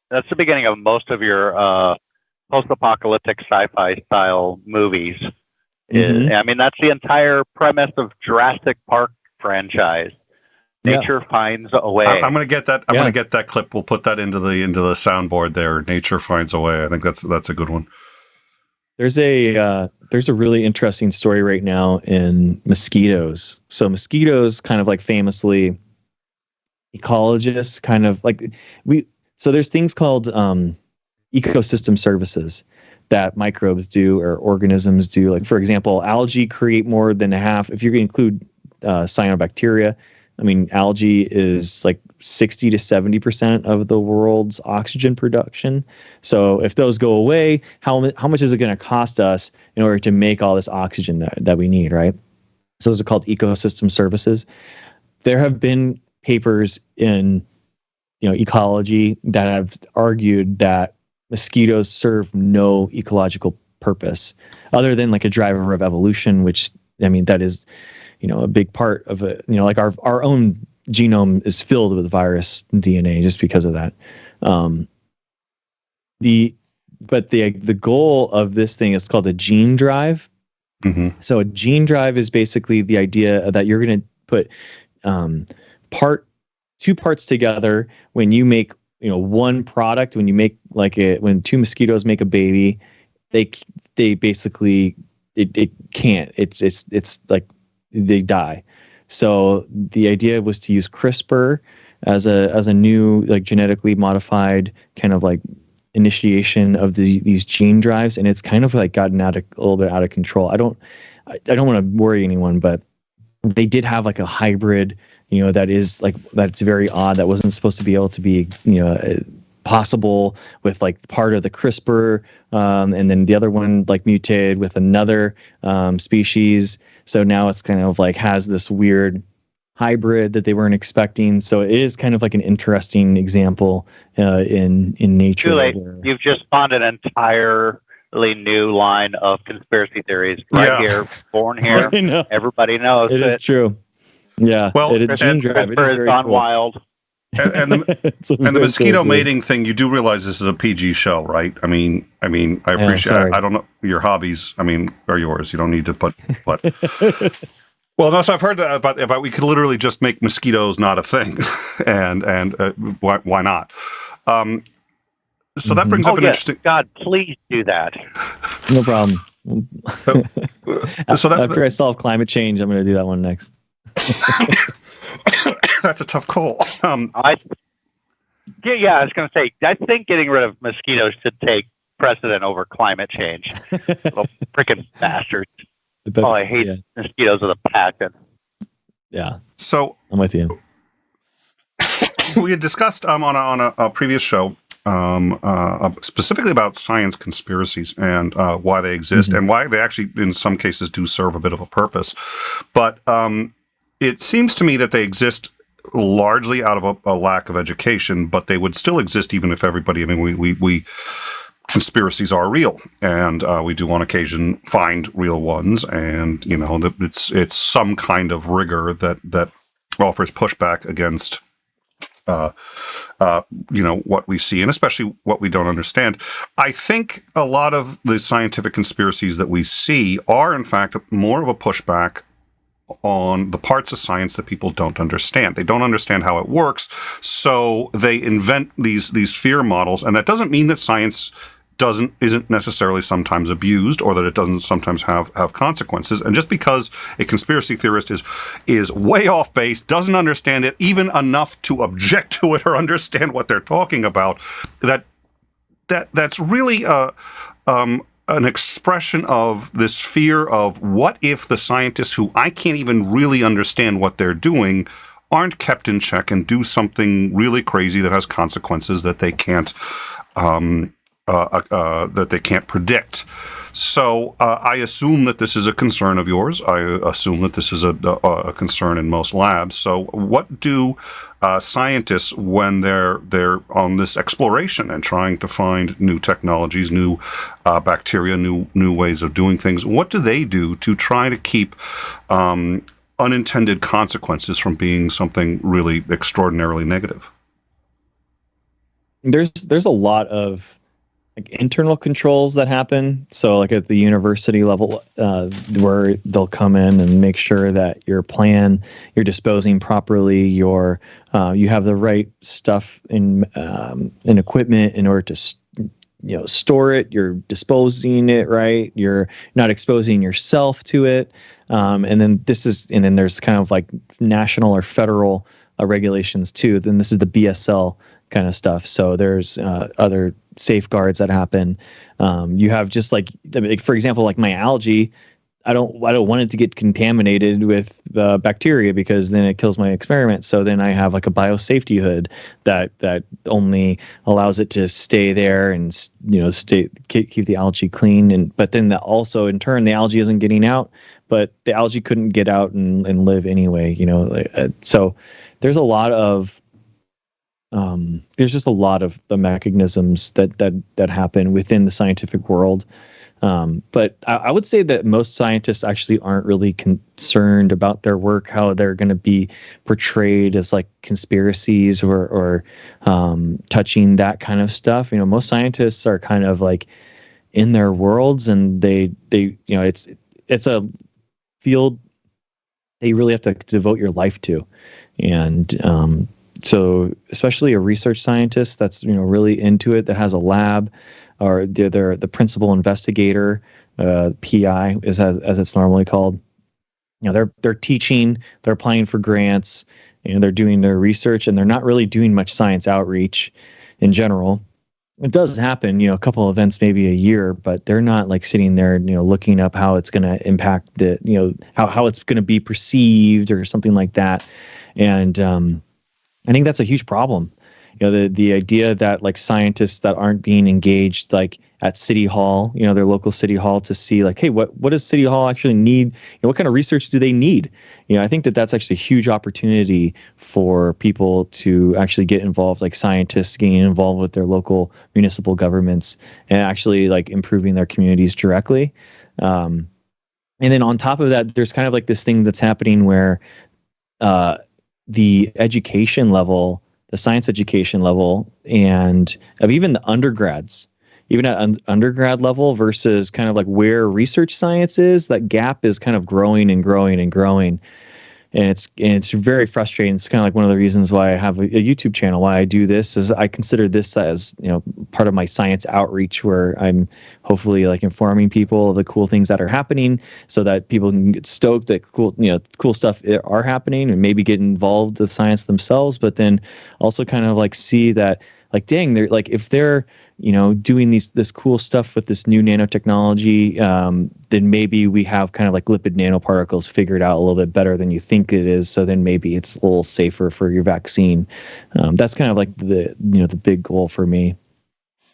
That's the beginning of most of your post-apocalyptic sci-fi style movies. I mean, that's the entire premise of Jurassic Park franchise. Nature finds a way. I'm going to get that. I'm going to get that clip. We'll put that into the soundboard there. Nature finds a way. I think that's a good one. There's a really interesting story right now in mosquitoes. So mosquitoes, kind of like famously, ecologists kind of like So there's things called ecosystem services that microbes do or organisms do. Like, for example, algae create more than half. If you're going to include cyanobacteria, I mean, algae is like 60 to 70% of the world's oxygen production. So if those go away, how much is it going to cost us in order to make all this oxygen that we need, right? So those are called ecosystem services. There have been papers in ecology that have argued that mosquitoes serve no ecological purpose other than like a driver of evolution, which, I mean, that is, a big part of it. Like our own genome is filled with virus DNA just because of that. The goal of this thing is called a gene drive. Mm-hmm. So a gene drive is basically the idea that you're going to put two parts together when you make one product. When you make when two mosquitoes make a baby, they basically it can't. It's like they die. So the idea was to use CRISPR as a new like genetically modified kind of like initiation of these gene drives, and it's kind of like gotten a little bit out of control. I don't want to worry anyone, but they did have like a hybrid, that's very odd. That wasn't supposed to be able to be, possible with like part of the CRISPR, and then the other one like mutated with another species. So now it's kind of like has this weird hybrid that they weren't expecting. So it is kind of like an interesting example in nature. Too late. You've just spawned an entirely new line of conspiracy theories here, born here. Everybody knows it is true. Yeah. Well, gene drive has gone wild. And the mosquito mating thing, you do realize this is a PG show, right? I mean, I appreciate. I don't know your hobbies. I mean, are yours. You don't need to put. Well, no. So I've heard that about we could literally just make mosquitoes not a thing, and why not? So that brings up an interesting. God, please do that. No problem. After I solve climate change, I'm going to do that one next. That's a tough call. I was going to say, I think getting rid of mosquitoes should take precedent over climate change. Little freaking bastards. I hate mosquitoes with a passion. Yeah. So I'm with you. We had discussed on a previous show specifically about science conspiracies and why they exist and why they actually, in some cases, do serve a bit of a purpose. But it seems to me that they exist largely out of a lack of education, but they would still exist even if everybody. I mean, we conspiracies are real, and we do on occasion find real ones, and it's some kind of rigor that offers pushback against what we see, and especially what we don't understand. I think a lot of the scientific conspiracies that we see are, in fact, more of a pushback on the parts of science that people don't understand. They don't understand how it works, so they invent these fear models, and that doesn't mean that science isn't necessarily sometimes abused, or that it doesn't sometimes have consequences. And just because a conspiracy theorist is way off base, doesn't understand it even enough to object to it or understand what they're talking about, that's really an expression of this fear of what if the scientists, who I can't even really understand what they're doing, aren't kept in check and do something really crazy that has consequences that they can't that they can't predict. So I assume that this is a concern of yours. I assume that this is a concern in most labs. So what do scientists, when they're on this exploration and trying to find new technologies, new bacteria, new ways of doing things, what do they do to try to keep unintended consequences from being something really extraordinarily negative? There's a lot of like internal controls that happen. So like at the university level, where they'll come in and make sure that your plan, you're disposing properly, you have the right stuff in equipment in order to store it, you're disposing it right, you're not exposing yourself to it. And then there's kind of like national or federal regulations too. Then this is the BSL kind of stuff. So there's other safeguards that happen. You have just like for example, like my algae, I don't want it to get contaminated with bacteria because then it kills my experiment. So then I have like a biosafety hood that only allows it to stay there and keep the algae clean. But then also in turn the algae isn't getting out, but the algae couldn't get out and live anyway. So there's a lot of there's just a lot of the mechanisms that happen within the scientific world. But I would say that most scientists actually aren't really concerned about their work, how they're going to be portrayed as like conspiracies or touching that kind of stuff. Most scientists are kind of like in their worlds, and they it's a field that you really have to devote your life to. And so especially a research scientist that's really into it, that has a lab, or they're the principal investigator, PI is as it's normally called. They're teaching, they're applying for grants, they're doing their research, and they're not really doing much science outreach in general. It does happen, a couple events maybe a year, but they're not like sitting there, looking up how it's going to impact how it's going to be perceived or something like that. And I think that's a huge problem. The idea that like scientists that aren't being engaged like at City Hall, their local City Hall, to see like, hey, what does City Hall actually need? What kind of research do they need? I think that's actually a huge opportunity for people to actually get involved, like scientists getting involved with their local municipal governments and actually like improving their communities directly. And then on top of that, there's kind of like this thing that's happening where the education level, the science education level, and of even the undergrads, even at undergrad level versus kind of like where research science is, that gap is kind of growing and growing and growing. And it's very frustrating. It's kind of like one of the reasons why I have a YouTube channel, why I do this, is I consider this as, part of my science outreach, where I'm hopefully like informing people of the cool things that are happening so that people can get stoked that cool stuff are happening and maybe get involved with science themselves, but then also kind of like see that like, dang, they're like, if they're, doing this cool stuff with this new nanotechnology, then maybe we have kind of like lipid nanoparticles figured out a little bit better than you think it is. So then maybe it's a little safer for your vaccine. That's kind of like the big goal for me.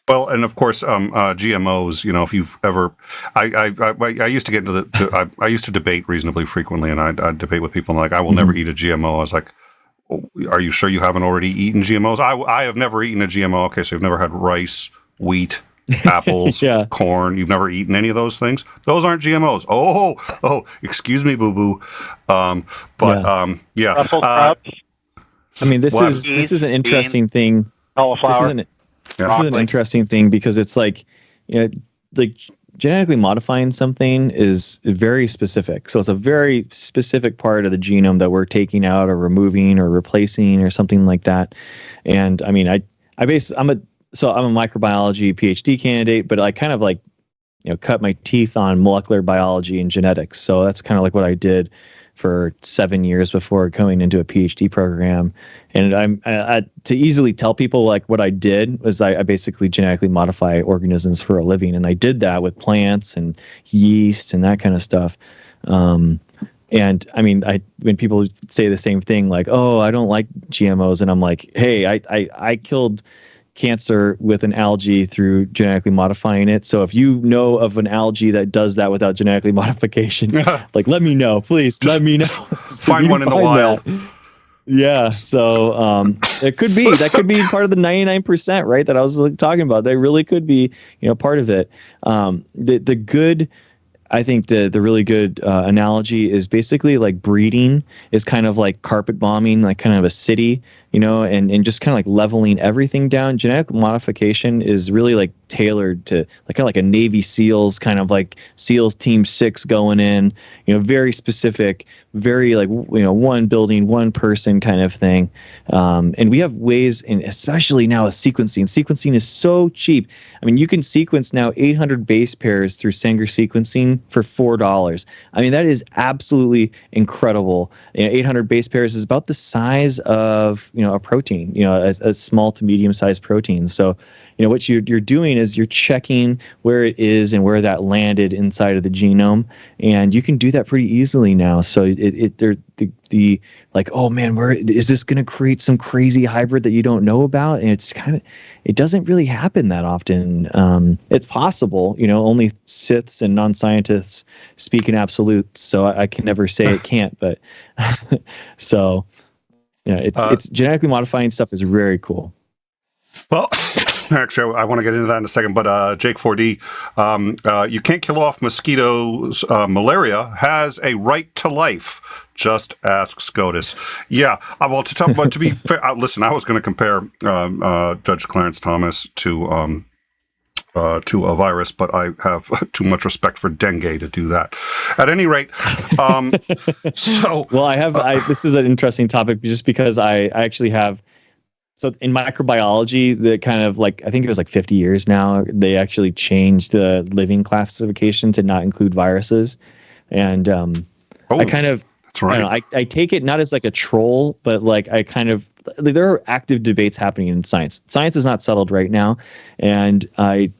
Well, and of course, GMOs. If you've ever, I used to get into I used to debate reasonably frequently, and I'd debate with people like, I will never eat a GMO. I was like, are you sure you haven't already eaten GMOs? I have never eaten a GMO. Okay, so you've never had rice, wheat, apples, corn. You've never eaten any of those things? Those aren't GMOs. Oh, excuse me, boo-boo. Yeah. This is an interesting thing. Cauliflower. This is an interesting thing because it's like, like genetically modifying something is very specific. So it's a very specific part of the genome that we're taking out or removing or replacing or something like that. And I mean, I'm a microbiology PhD candidate, but I kind of like, cut my teeth on molecular biology and genetics. So that's kind of like what I did for 7 years before going into a PhD program. And to easily tell people like what I did was I basically genetically modify organisms for a living. And I did that with plants and yeast and that kind of stuff. And I mean, when people say the same thing, like, oh, I don't like GMOs. And I'm like, hey, I killed cancer with an algae through genetically modifying it. So if you know of an algae that does that without genetically modification, like let me know, please. Let me know. Find one in the wild. That. Yeah, so it could be part of the 99%, right? That I was talking about. They really could be, part of it. The good. I think the really good analogy is basically like breeding is kind of like carpet bombing, like kind of a city, and just kind of like leveling everything down. Genetic modification is really like tailored to like kind of like a Navy SEALs, kind of like SEALs Team 6 going in, very specific, very like, one building, one person kind of thing. And we have ways, and especially now with sequencing. Sequencing is so cheap. I mean, you can sequence now 800 base pairs through Sanger sequencing for $4. I mean, that is absolutely incredible. 800 base pairs is about the size of, a protein, a small to medium sized protein. So, what you're doing is you're checking where it is and where that landed inside of the genome, and you can do that pretty easily now. So the like, oh man, where is this going to create some crazy hybrid that you don't know about? And it doesn't really happen that often. It's possible, only Siths and non-scientists speak in absolutes, so I can never say it can't. But so it's genetically modifying stuff is very cool. Well, actually, I want to get into that in a second, but 𝗢𝗲𝗄, you can't kill off mosquitoes. Malaria has a right to life. Just ask SCOTUS. Yeah, well, to be fair, listen, I was going to compare Judge Clarence Thomas to a virus, but I have too much respect for dengue to do that. At any rate, well, this is an interesting topic just because I actually have. So in microbiology, the kind of like, I think it was like 50 years now, they actually changed the living classification to not include viruses. And I kind of, that's right. I don't know, I take it not as like a troll, but like there are active debates happening in science. Science is not settled right now. And I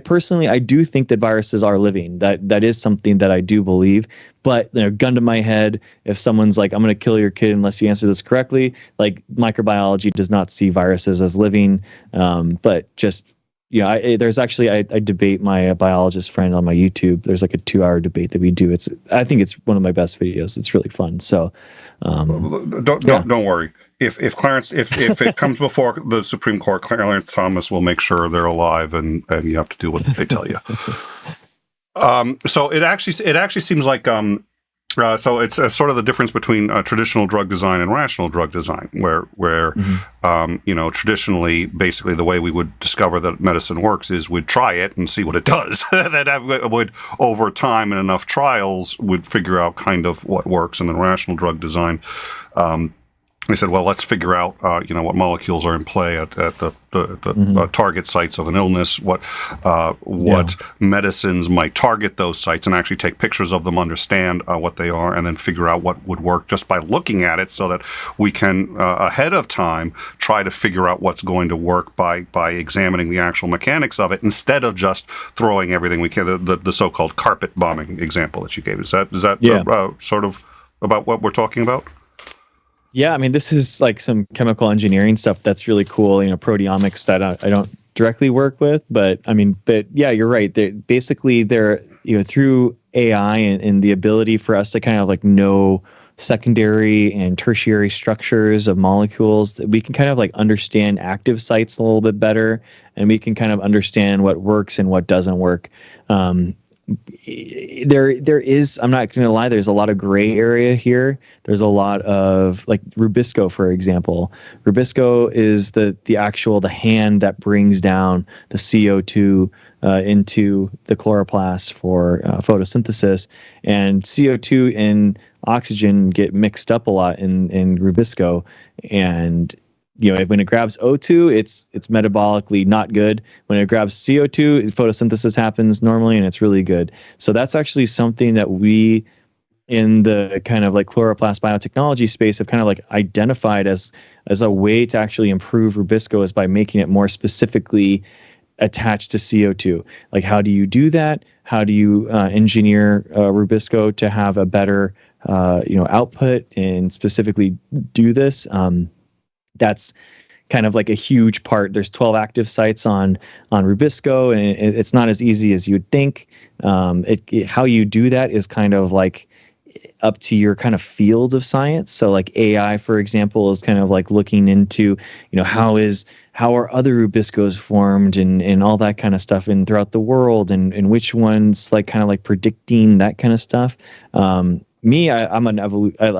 personally, I do think that viruses are living. That is something that I do believe. But gun to my head, if someone's like, I'm going to kill your kid unless you answer this correctly, like microbiology does not see viruses as living. But just, there's actually, I debate my biologist friend on my YouTube. There's like a 2-hour debate that we do. I think it's one of my best videos. It's really fun. So don't worry. If it comes before the Supreme Court, Clarence Thomas will make sure they're alive, and you have to do what they tell you. So it actually seems like so it's sort of the difference between traditional drug design and rational drug design, where traditionally, basically the way we would discover that medicine works is we'd try it and see what it does. That would, over time and enough trials, would figure out kind of what works. And then rational drug design, we said, well, let's figure out, what molecules are in play at the target sites of an illness, what medicines might target those sites, and actually take pictures of them, understand what they are, and then figure out what would work just by looking at it, so that we can, ahead of time, try to figure out what's going to work by examining the actual mechanics of it, instead of just throwing everything we can. The so-called carpet bombing example that you gave. Is that sort of about what we're talking about? Yeah, I mean, this is like some chemical engineering stuff that's really cool. Proteomics that I don't directly work with, but yeah, you're right. They're through AI and the ability for us to kind of like know secondary and tertiary structures of molecules, we can kind of like understand active sites a little bit better, and we can kind of understand what works and what doesn't work. There is, I'm not going to lie, there's a lot of gray area here. There's a lot of like Rubisco, for example. Rubisco is the hand that brings down the CO2 into the chloroplast for photosynthesis, and CO2 and oxygen get mixed up a lot in Rubisco, and when it grabs O2, it's metabolically not good. When it grabs CO2, photosynthesis happens normally, and it's really good. So that's actually something that we, in the kind of like chloroplast biotechnology space, have kind of like identified as a way to actually improve Rubisco, is by making it more specifically attached to CO2. Like, how do you do that? How do you engineer Rubisco to have a better output and specifically do this? That's kind of like a huge part. There's 12 active sites on Rubisco, and it's not as easy as you'd think. How you do that is kind of like up to your kind of field of science. So like AI, for example, is kind of like looking into, how are other Rubiscos formed and all that kind of stuff and throughout the world, and which ones like kind of like predicting that kind of stuff. I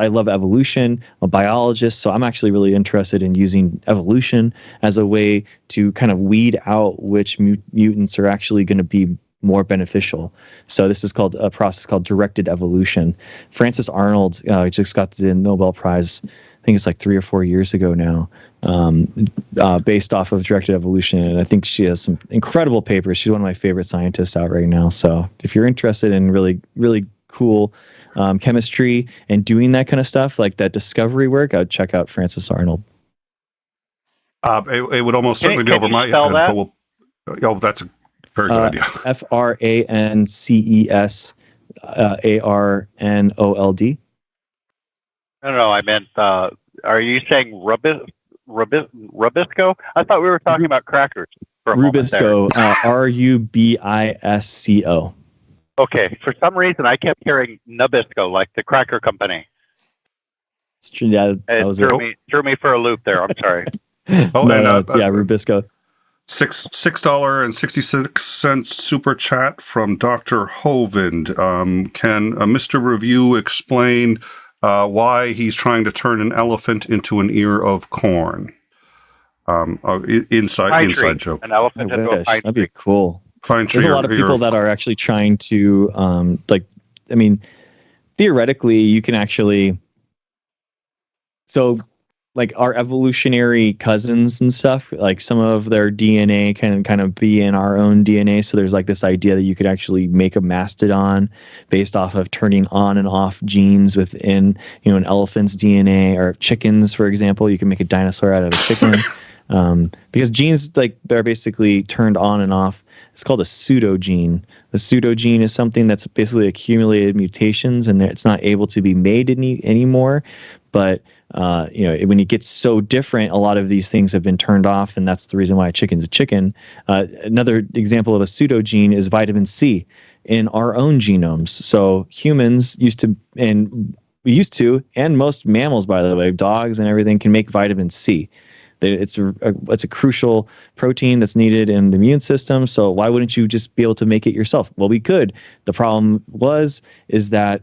love evolution. I'm a biologist, so I'm actually really interested in using evolution as a way to kind of weed out which mutants are actually going to be more beneficial. So this is called a process called directed evolution. Frances Arnold just got the Nobel Prize, I think it's like 3 or 4 years ago now, based off of directed evolution. And I think she has some incredible papers. She's one of my favorite scientists out right now. So if you're interested in really, really cool chemistry and doing that kind of stuff, like that discovery work, I'd check out Frances Arnold. It would almost certainly be over my head, but that's a very good idea. FRANCESARNOLD. No, I meant, are you saying Rubisco? I thought we were talking about crackers for a Rubisco, RUBISCO. Okay, for some reason I kept hearing Nabisco, like the cracker company. It's true, yeah, that was threw me for a loop there. I'm sorry. Rubisco. $6.66 super chat from Dr. Hovind. Can Mr. Review explain why he's trying to turn an elephant into an ear of corn? Inside joke. An elephant into a pine tree. That'd be cool. Pine tree. There's a lot of people that are actually trying to, theoretically, you can actually. So, like our evolutionary cousins and stuff, like some of their DNA can kind of be in our own DNA. So there's like this idea that you could actually make a mastodon based off of turning on and off genes within, an elephant's DNA, or chickens, for example. You can make a dinosaur out of a chicken. Because genes they're basically turned on and off. It's called a pseudogene. The pseudogene is something that's basically accumulated mutations and it's not able to be made anymore. But when it gets so different, a lot of these things have been turned off, and that's the reason why a chicken's a chicken. Another example of a pseudogene is vitamin C in our own genomes. So humans used to, and most mammals, by the way, dogs and everything, can make vitamin C. It's a crucial protein that's needed in the immune system. So why wouldn't you just be able to make it yourself? Well, we could. The problem is that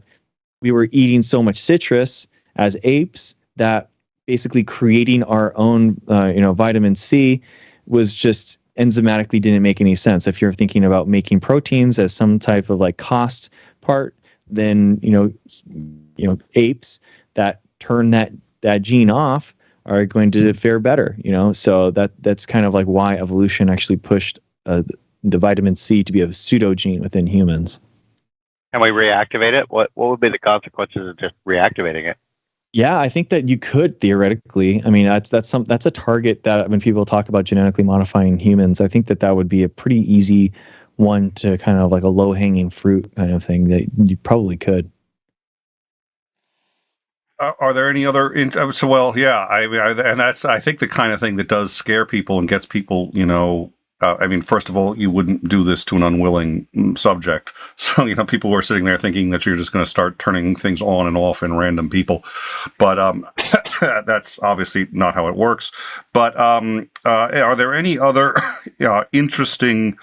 we were eating so much citrus as apes that basically creating our own, vitamin C was just enzymatically didn't make any sense. If you're thinking about making proteins as some type of like cost part, then, apes that turn that gene off are going to fare better, so that's kind of like why evolution actually pushed the vitamin C to be a pseudogene within humans. Can we reactivate it? What would be the consequences of just reactivating it? Yeah, I think that you could theoretically. I mean, that's a target that when people talk about genetically modifying humans, I think that would be a pretty easy one to kind of like a low-hanging fruit kind of thing that you probably could. Are there any other? I think the kind of thing that does scare people and gets people, first of all, you wouldn't do this to an unwilling subject. So, people who are sitting there thinking that you're just going to start turning things on and off in random people. But that's obviously not how it works. But are there any other interesting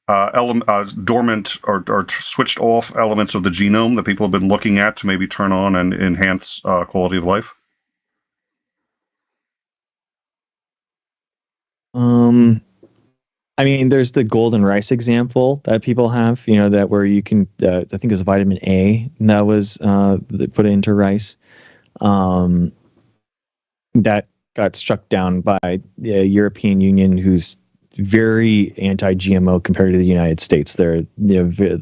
dormant or switched off elements of the genome that people have been looking at to maybe turn on and enhance quality of life? There's the golden rice example that people have, that where you can, I think it was vitamin A that was put into rice, that got struck down by the European Union, who's very anti-GMO compared to the United States. They're a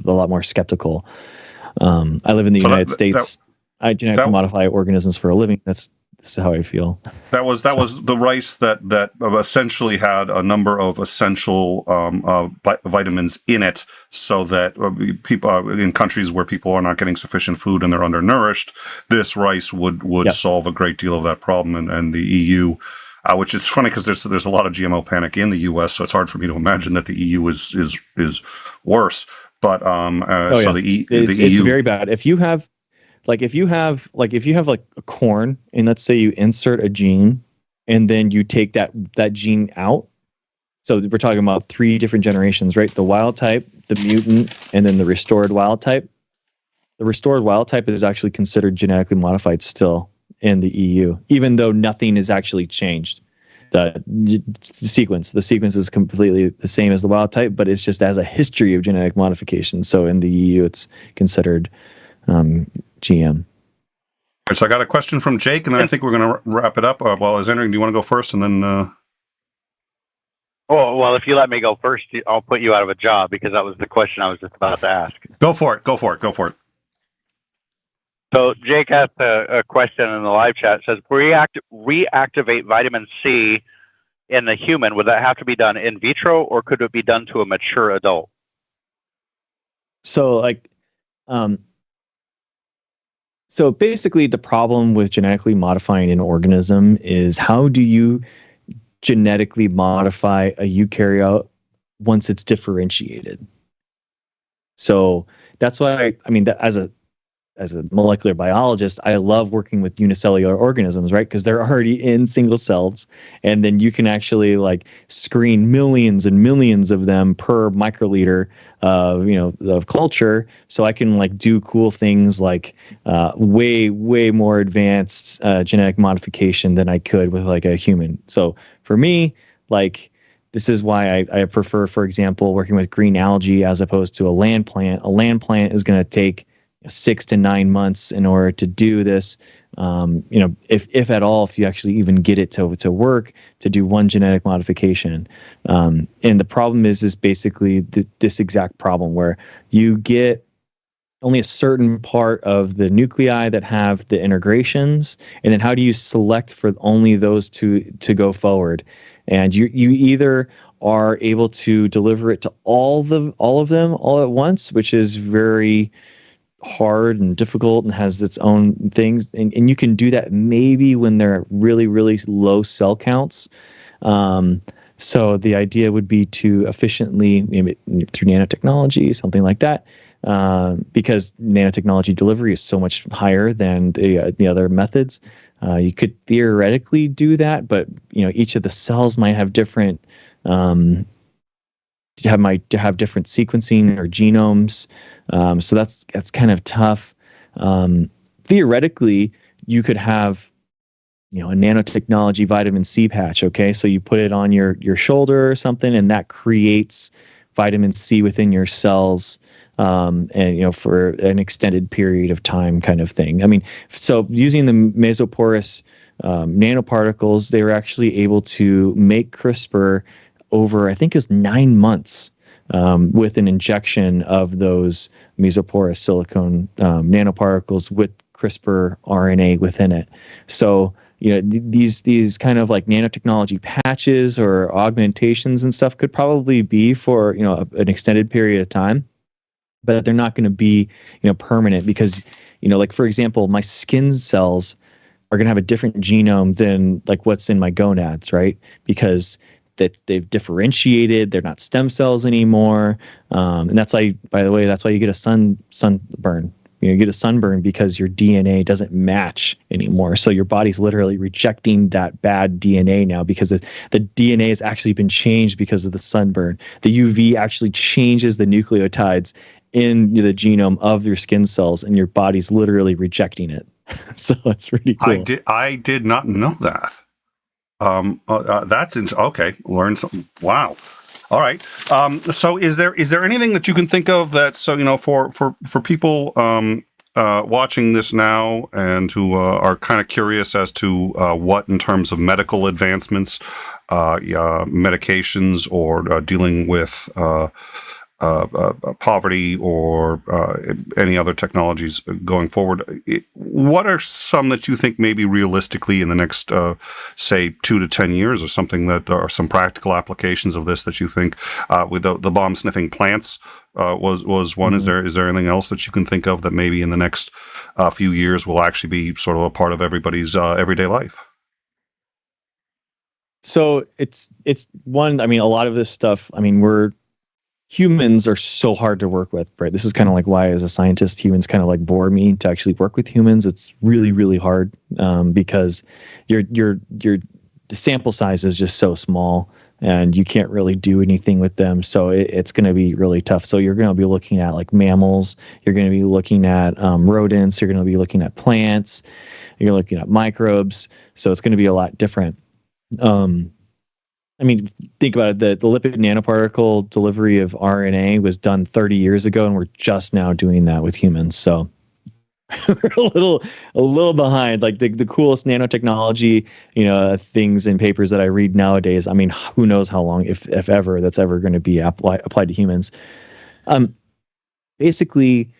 lot more skeptical. I live in the United States. I genetically modify organisms for a living. This is how I feel. That was the rice that essentially had a number of essential vitamins in it, so that people in countries where people are not getting sufficient food and they're undernourished, this rice would solve a great deal of that problem. And the EU which is funny because there's a lot of GMO panic in the U.S., so it's hard for me to imagine that the EU is worse. But so the EU, it's very bad. If you have like a corn, and let's say you insert a gene, and then you take that gene out. So we're talking about 3 different generations, right? The wild type, the mutant, and then the restored wild type. The restored wild type is actually considered genetically modified still in the EU, even though nothing is actually changed. The sequence is completely the same as the wild type, but it's just as a history of genetic modification. So in the EU, it's considered GM. So I got a question from Jake, and then I think we're going to wrap it up. Well, is anything? Do you want to go first, and then? Well, if you let me go first, I'll put you out of a job because that was the question I was just about to ask. Go for it. So Jake asked a question in the live chat. It says, reactivate vitamin C in the human. Would that have to be done in vitro, or could it be done to a mature adult? So so basically the problem with genetically modifying an organism is how do you genetically modify a eukaryote once it's differentiated? So that's why as a molecular biologist, I love working with unicellular organisms, right? Because they're already in single cells, and then you can actually screen millions and millions of them per microliter of culture. So I can do cool things like way more advanced genetic modification than I could with a human. So for me, this is why I prefer, for example, working with green algae as opposed to a land plant. A land plant is going to take 6 to 9 months in order to do this. If at all, if you actually even get it to work, to do one genetic modification. And the problem is basically this exact problem where you get only a certain part of the nuclei that have the integrations, and then how do you select for only those to go forward? And you either are able to deliver it to all of them all at once, which is very hard and difficult and has its own things, and you can do that maybe when they're at really low cell counts. So the idea would be to efficiently, maybe through nanotechnology, something like that, because nanotechnology delivery is so much higher than the other methods. You could theoretically do that, but each of the cells might have different have different sequencing or genomes. So that's kind of tough. Theoretically, you could have a nanotechnology vitamin C patch. Okay, so you put it on your shoulder or something, and that creates vitamin C within your cells, and for an extended period of time, kind of thing. I mean, so using the mesoporous nanoparticles, they were actually able to make CRISPR over, I think, is 9 months with an injection of those mesoporous silicone nanoparticles with CRISPR RNA within it. So these kind of nanotechnology patches or augmentations and stuff could probably be for an extended period of time, but they're not going to be permanent because for example, my skin cells are going to have a different genome than what's in my gonads, right? Because that they've differentiated, they're not stem cells anymore, and that's why, by the way, that's why you get a sunburn. You get a sunburn because your DNA doesn't match anymore. So your body's literally rejecting that bad DNA now because the DNA has actually been changed because of the sunburn. The UV actually changes the nucleotides in the genome of your skin cells, and your body's literally rejecting it. So it's really cool. I did not know that. That's okay. Learn something. Wow. All right. So is there anything that you can think of that's for people watching this now and who are kind of curious as to what in terms of medical advancements, medications, or dealing with poverty or any other technologies going forward, what are some that you think maybe realistically in the next, say, 2 to 10 years or something that are some practical applications of this that you think with the bomb sniffing plants was one? Mm-hmm. Is there anything else that you can think of that maybe in the next few years will actually be sort of a part of everybody's everyday life? So it's one. I mean, a lot of this stuff. I mean, humans are so hard to work with, right? This is kind of like why, as a scientist, humans kind of like bore me to actually work with humans. It's really, really hard because the sample size is just so small, and you can't really do anything with them. So it's going to be really tough. So you're going to be looking at like mammals. You're going to be looking at rodents. You're going to be looking at plants. You're looking at microbes. So it's going to be a lot different. I mean, think about it. The lipid nanoparticle delivery of RNA was done 30 years ago, and we're just now doing that with humans. So we're a little behind. Like the coolest nanotechnology, things and papers that I read nowadays. I mean, who knows how long, if ever, that's ever going to be applied to humans. Basically,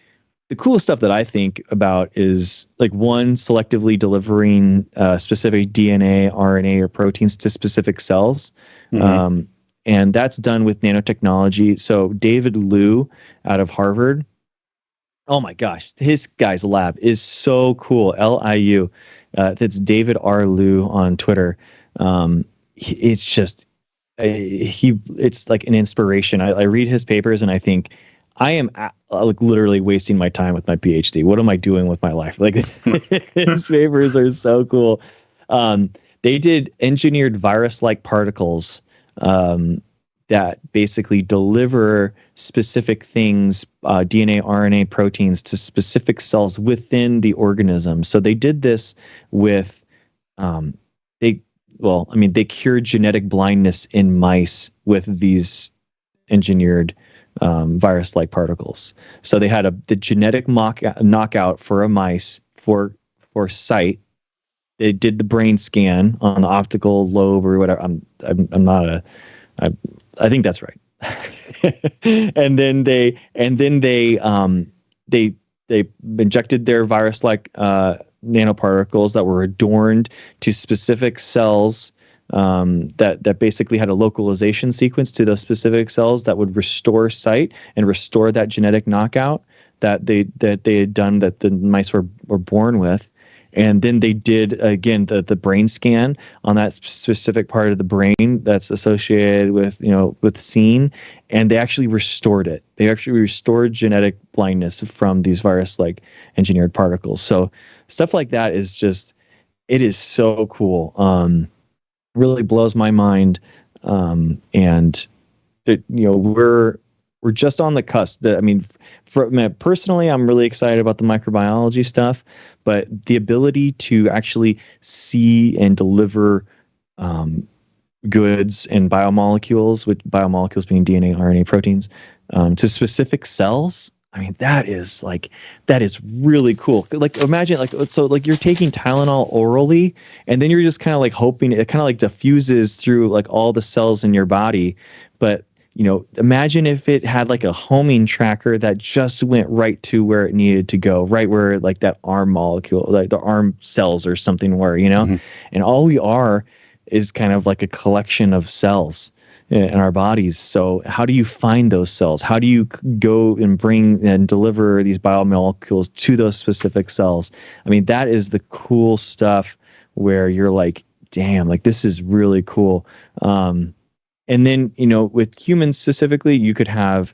the coolest stuff that I think about is like one, selectively delivering specific DNA, RNA, or proteins to specific cells. Mm-hmm. And that's done with nanotechnology. So 𝗢𝗍𝗆 out of Harvard. Oh my gosh, his guy's lab is so cool. LIU. That's David R. Liu on Twitter. It's just, it's like an inspiration. I read his papers and I think, I am like literally wasting my time with my PhD. What am I doing with my life? Like his papers are so cool. They did engineered virus-like particles that basically deliver specific things, DNA, RNA, proteins to specific cells within the organism. So they did this with, they cured genetic blindness in mice with these engineered virus-like particles. So they had the genetic knockout for a mice for sight. They did the brain scan on the optical lobe or whatever. I think that's right. and then they injected their virus-like nanoparticles that were adorned to specific cells. That basically had a localization sequence to those specific cells that would restore sight and restore that genetic knockout that they had done, that the mice were born with. And then they did, again, the brain scan on that specific part of the brain that's associated with seeing, and they actually restored it. They actually restored genetic blindness from these virus-like engineered particles. So stuff like that is just, it is so cool. Really blows my mind, and we're just on the cusp. Personally, I'm really excited about the microbiology stuff, but the ability to actually see and deliver goods and biomolecules, with biomolecules being DNA, RNA, proteins, to specific cells. I mean, that is really cool. Like, imagine, like you're taking Tylenol orally, and then you're just kind of like hoping it kind of like diffuses through like all the cells in your body. But, imagine if it had like a homing tracker that just went right to where it needed to go, right where like that arm molecule, like the arm cells or something were, mm-hmm. And all we are is kind of like a collection of cells in our bodies. So how do you find those cells? How do you go and bring and deliver these biomolecules to those specific cells? I mean, that is the cool stuff where you're like, damn, like this is really cool. And then, with humans specifically, you could have,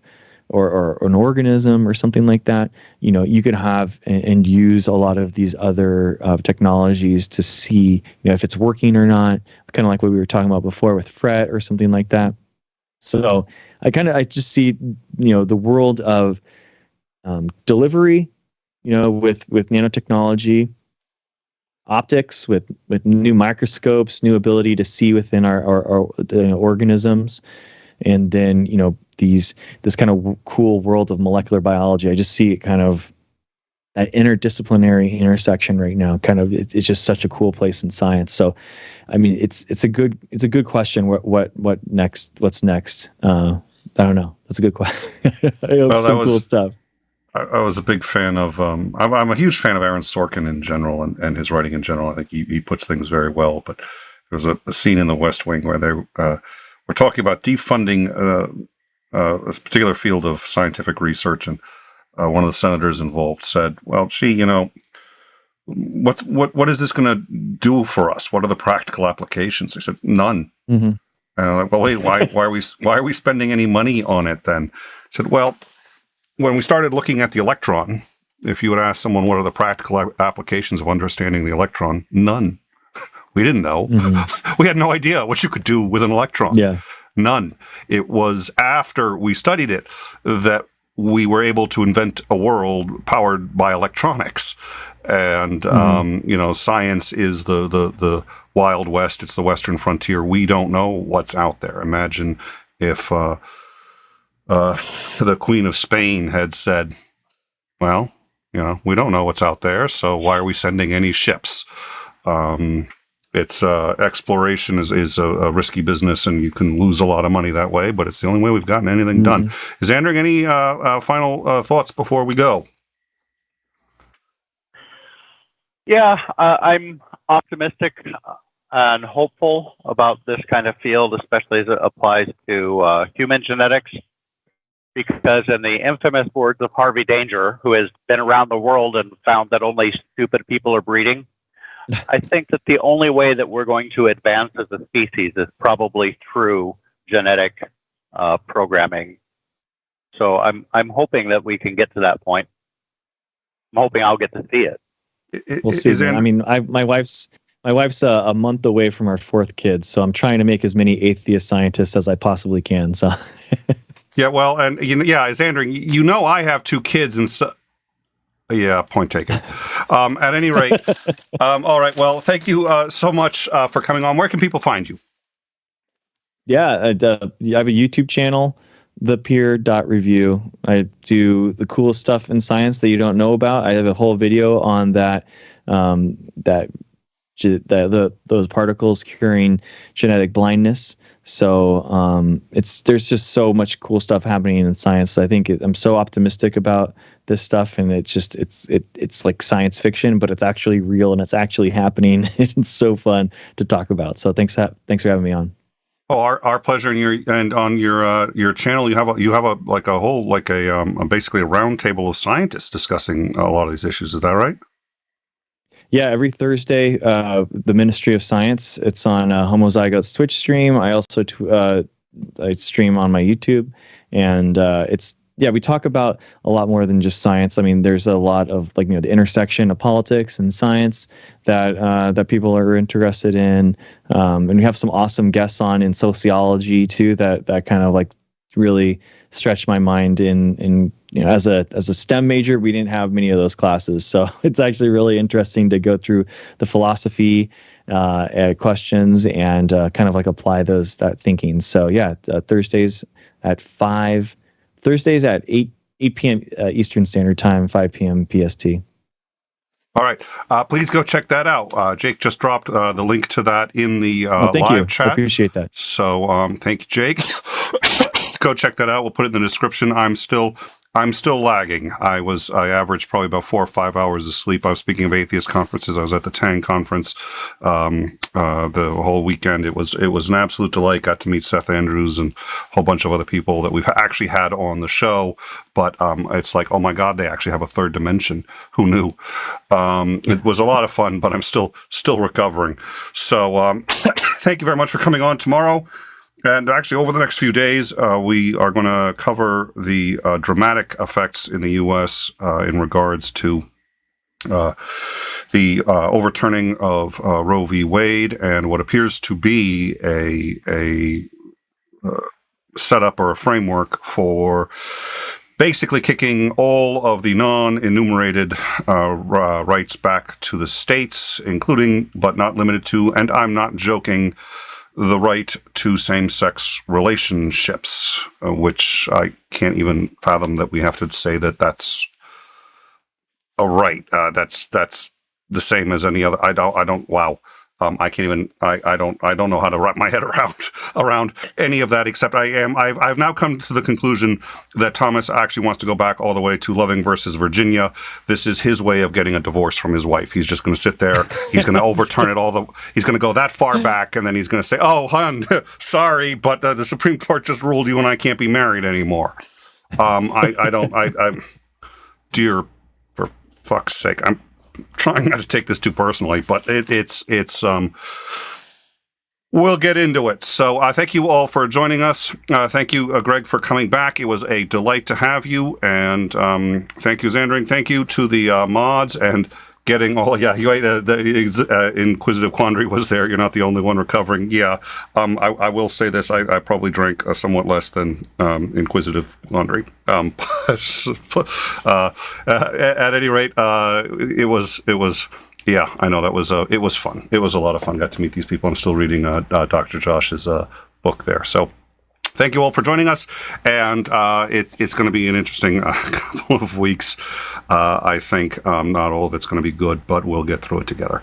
or an organism or something like that, you could have and use a lot of these other technologies to see, if it's working or not, kind of like what we were talking about before with FRET or something like that. So I just see, the world of delivery, with nanotechnology, optics, with new microscopes, new ability to see within our organisms, and then this kind of cool world of molecular biology. I just see it kind of that interdisciplinary intersection right now. Kind of, it's just such a cool place in science. So, I mean, it's a good question. What next? What's next? I don't know. That's a good question. I hope some cool stuff. I was a big fan of, I'm a huge fan of Aaron Sorkin in general and his writing in general. I think he puts things very well. But there was a scene in The West Wing where they were talking about defunding a particular field of scientific research. And one of the senators involved said, well, gee, what is this going to do for us? What are the practical applications? They said none. Mm-hmm. And I'm like, well, wait, why are we spending any money on it then? I said, well, when we started looking at the electron, if you would ask someone what are the practical applications of understanding the electron, none. We didn't know. Mm-hmm. We had no idea what you could do with an electron. Yeah. None. It was after we studied it that we were able to invent a world powered by electronics. And, science is the Wild West. It's the Western frontier. We don't know what's out there. Imagine if the Queen of Spain had said, well, we don't know what's out there, so why are we sending any ships? It's exploration is a risky business, and you can lose a lot of money that way, but it's the only way we've gotten anything done. Is Andrew, any final thoughts before we go? Yeah, I'm optimistic and hopeful about this kind of field, especially as it applies to human genetics, because in the infamous words of Harvey Danger, who has been around the world and found that only stupid people are breeding, I think that the only way that we're going to advance as a species is probably through genetic programming. So I'm hoping that we can get to that point. I'm hoping I'll get to see it. We'll see. I mean, my wife's a month away from our fourth kid, so I'm trying to make as many atheist scientists as I possibly can. So, yeah, well, and as Andrew, I have two kids, and so, yeah, point taken. At any rate, all right. Well, thank you so much for coming on. Where can people find you? Yeah, I have a YouTube channel, 𝗢𝗽𝗲.review. I do the coolest stuff in science that you don't know about. I have a whole video on that, those particles curing genetic blindness. So there's just so much cool stuff happening in science. I think I'm so optimistic about this stuff, and it's like science fiction, but it's actually real and it's actually happening. It's so fun to talk about. So thanks for having me on. Oh, our pleasure. And on your channel, you have basically a round table of scientists discussing a lot of these issues. Is that right? Yeah, every Thursday, the Ministry of Science. It's on 𝐓𝐢𝐬𝐷's Twitch stream. I also I stream on my YouTube, and we talk about a lot more than just science. I mean, there's a lot of the intersection of politics and science that people are interested in, and we have some awesome guests on in sociology too. That kind of really stretched my mind in as a STEM major, we didn't have many of those classes. So it's actually really interesting to go through the philosophy questions and kind of apply that thinking. So yeah, Thursdays at 8 p.m. Eastern Standard Time, 5 p.m. PST. All right. Please go check that out. Jake just dropped the link to that in the live chat. I appreciate that. So thank you, Jake. Go check that out. We'll put it in the description. I'm still lagging. I averaged probably about 4 or 5 hours of sleep. I was speaking of atheist conferences. I was at the Tang conference the whole weekend. It was an absolute delight. Got to meet Seth Andrews and a whole bunch of other people that we've actually had on the show. But it's like, oh my God, they actually have a third dimension. Who knew? It was a lot of fun, but I'm still recovering. So thank you very much for coming on tomorrow. And actually, over the next few days, we are going to cover the dramatic effects in the U.S. In regards to the overturning of Roe v. Wade and what appears to be a setup or a framework for basically kicking all of the non-enumerated rights back to the states, including, but not limited to, and I'm not joking, the right to same-sex relationships, which I can't even fathom that we have to say that that's a right. That's the same as any other. I don't. Wow. I can't even. I don't know how to wrap my head around any of that. Except I've now come to the conclusion that Thomas actually wants to go back all the way to Loving versus Virginia. This is his way of getting a divorce from his wife. He's just going to sit there. He's going to overturn it he's going to go that far back, and then he's going to say, "Oh, hon, sorry, but the Supreme Court just ruled you and I can't be married anymore." Dear, for fuck's sake, trying not to take this too personally, but it's we'll get into it. So thank you all for joining us. Thank you, Greg, for coming back. It was a delight to have you. And thank you, Xandring. Thank you to the mods and getting all, the Inquisitive Quandary was there. You're not the only one recovering. Yeah, I will say this. I probably drank somewhat less than Inquisitive Quandary. At any rate, it was. Yeah, I know it was fun. It was a lot of fun. Got to meet these people. I'm still reading Dr. Josh's book there. So thank you all for joining us. And it's going to be an interesting couple of weeks. I think not all of it's going to be good, but we'll get through it together.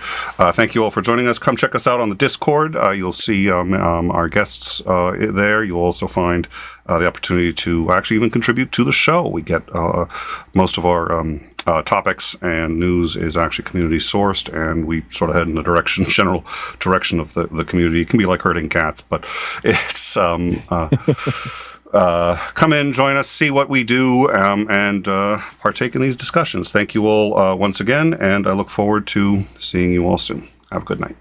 Thank you all for joining us. Come check us out on the Discord. You'll see our guests there. You'll also find the opportunity to actually even contribute to the show. We get most of our topics and news is actually community sourced, and we sort of head in the general direction of the community. It can be like herding cats, but it's come in, join us, see what we do, and partake in these discussions. Thank you all once again, and I look forward to seeing you all soon. Have a good night.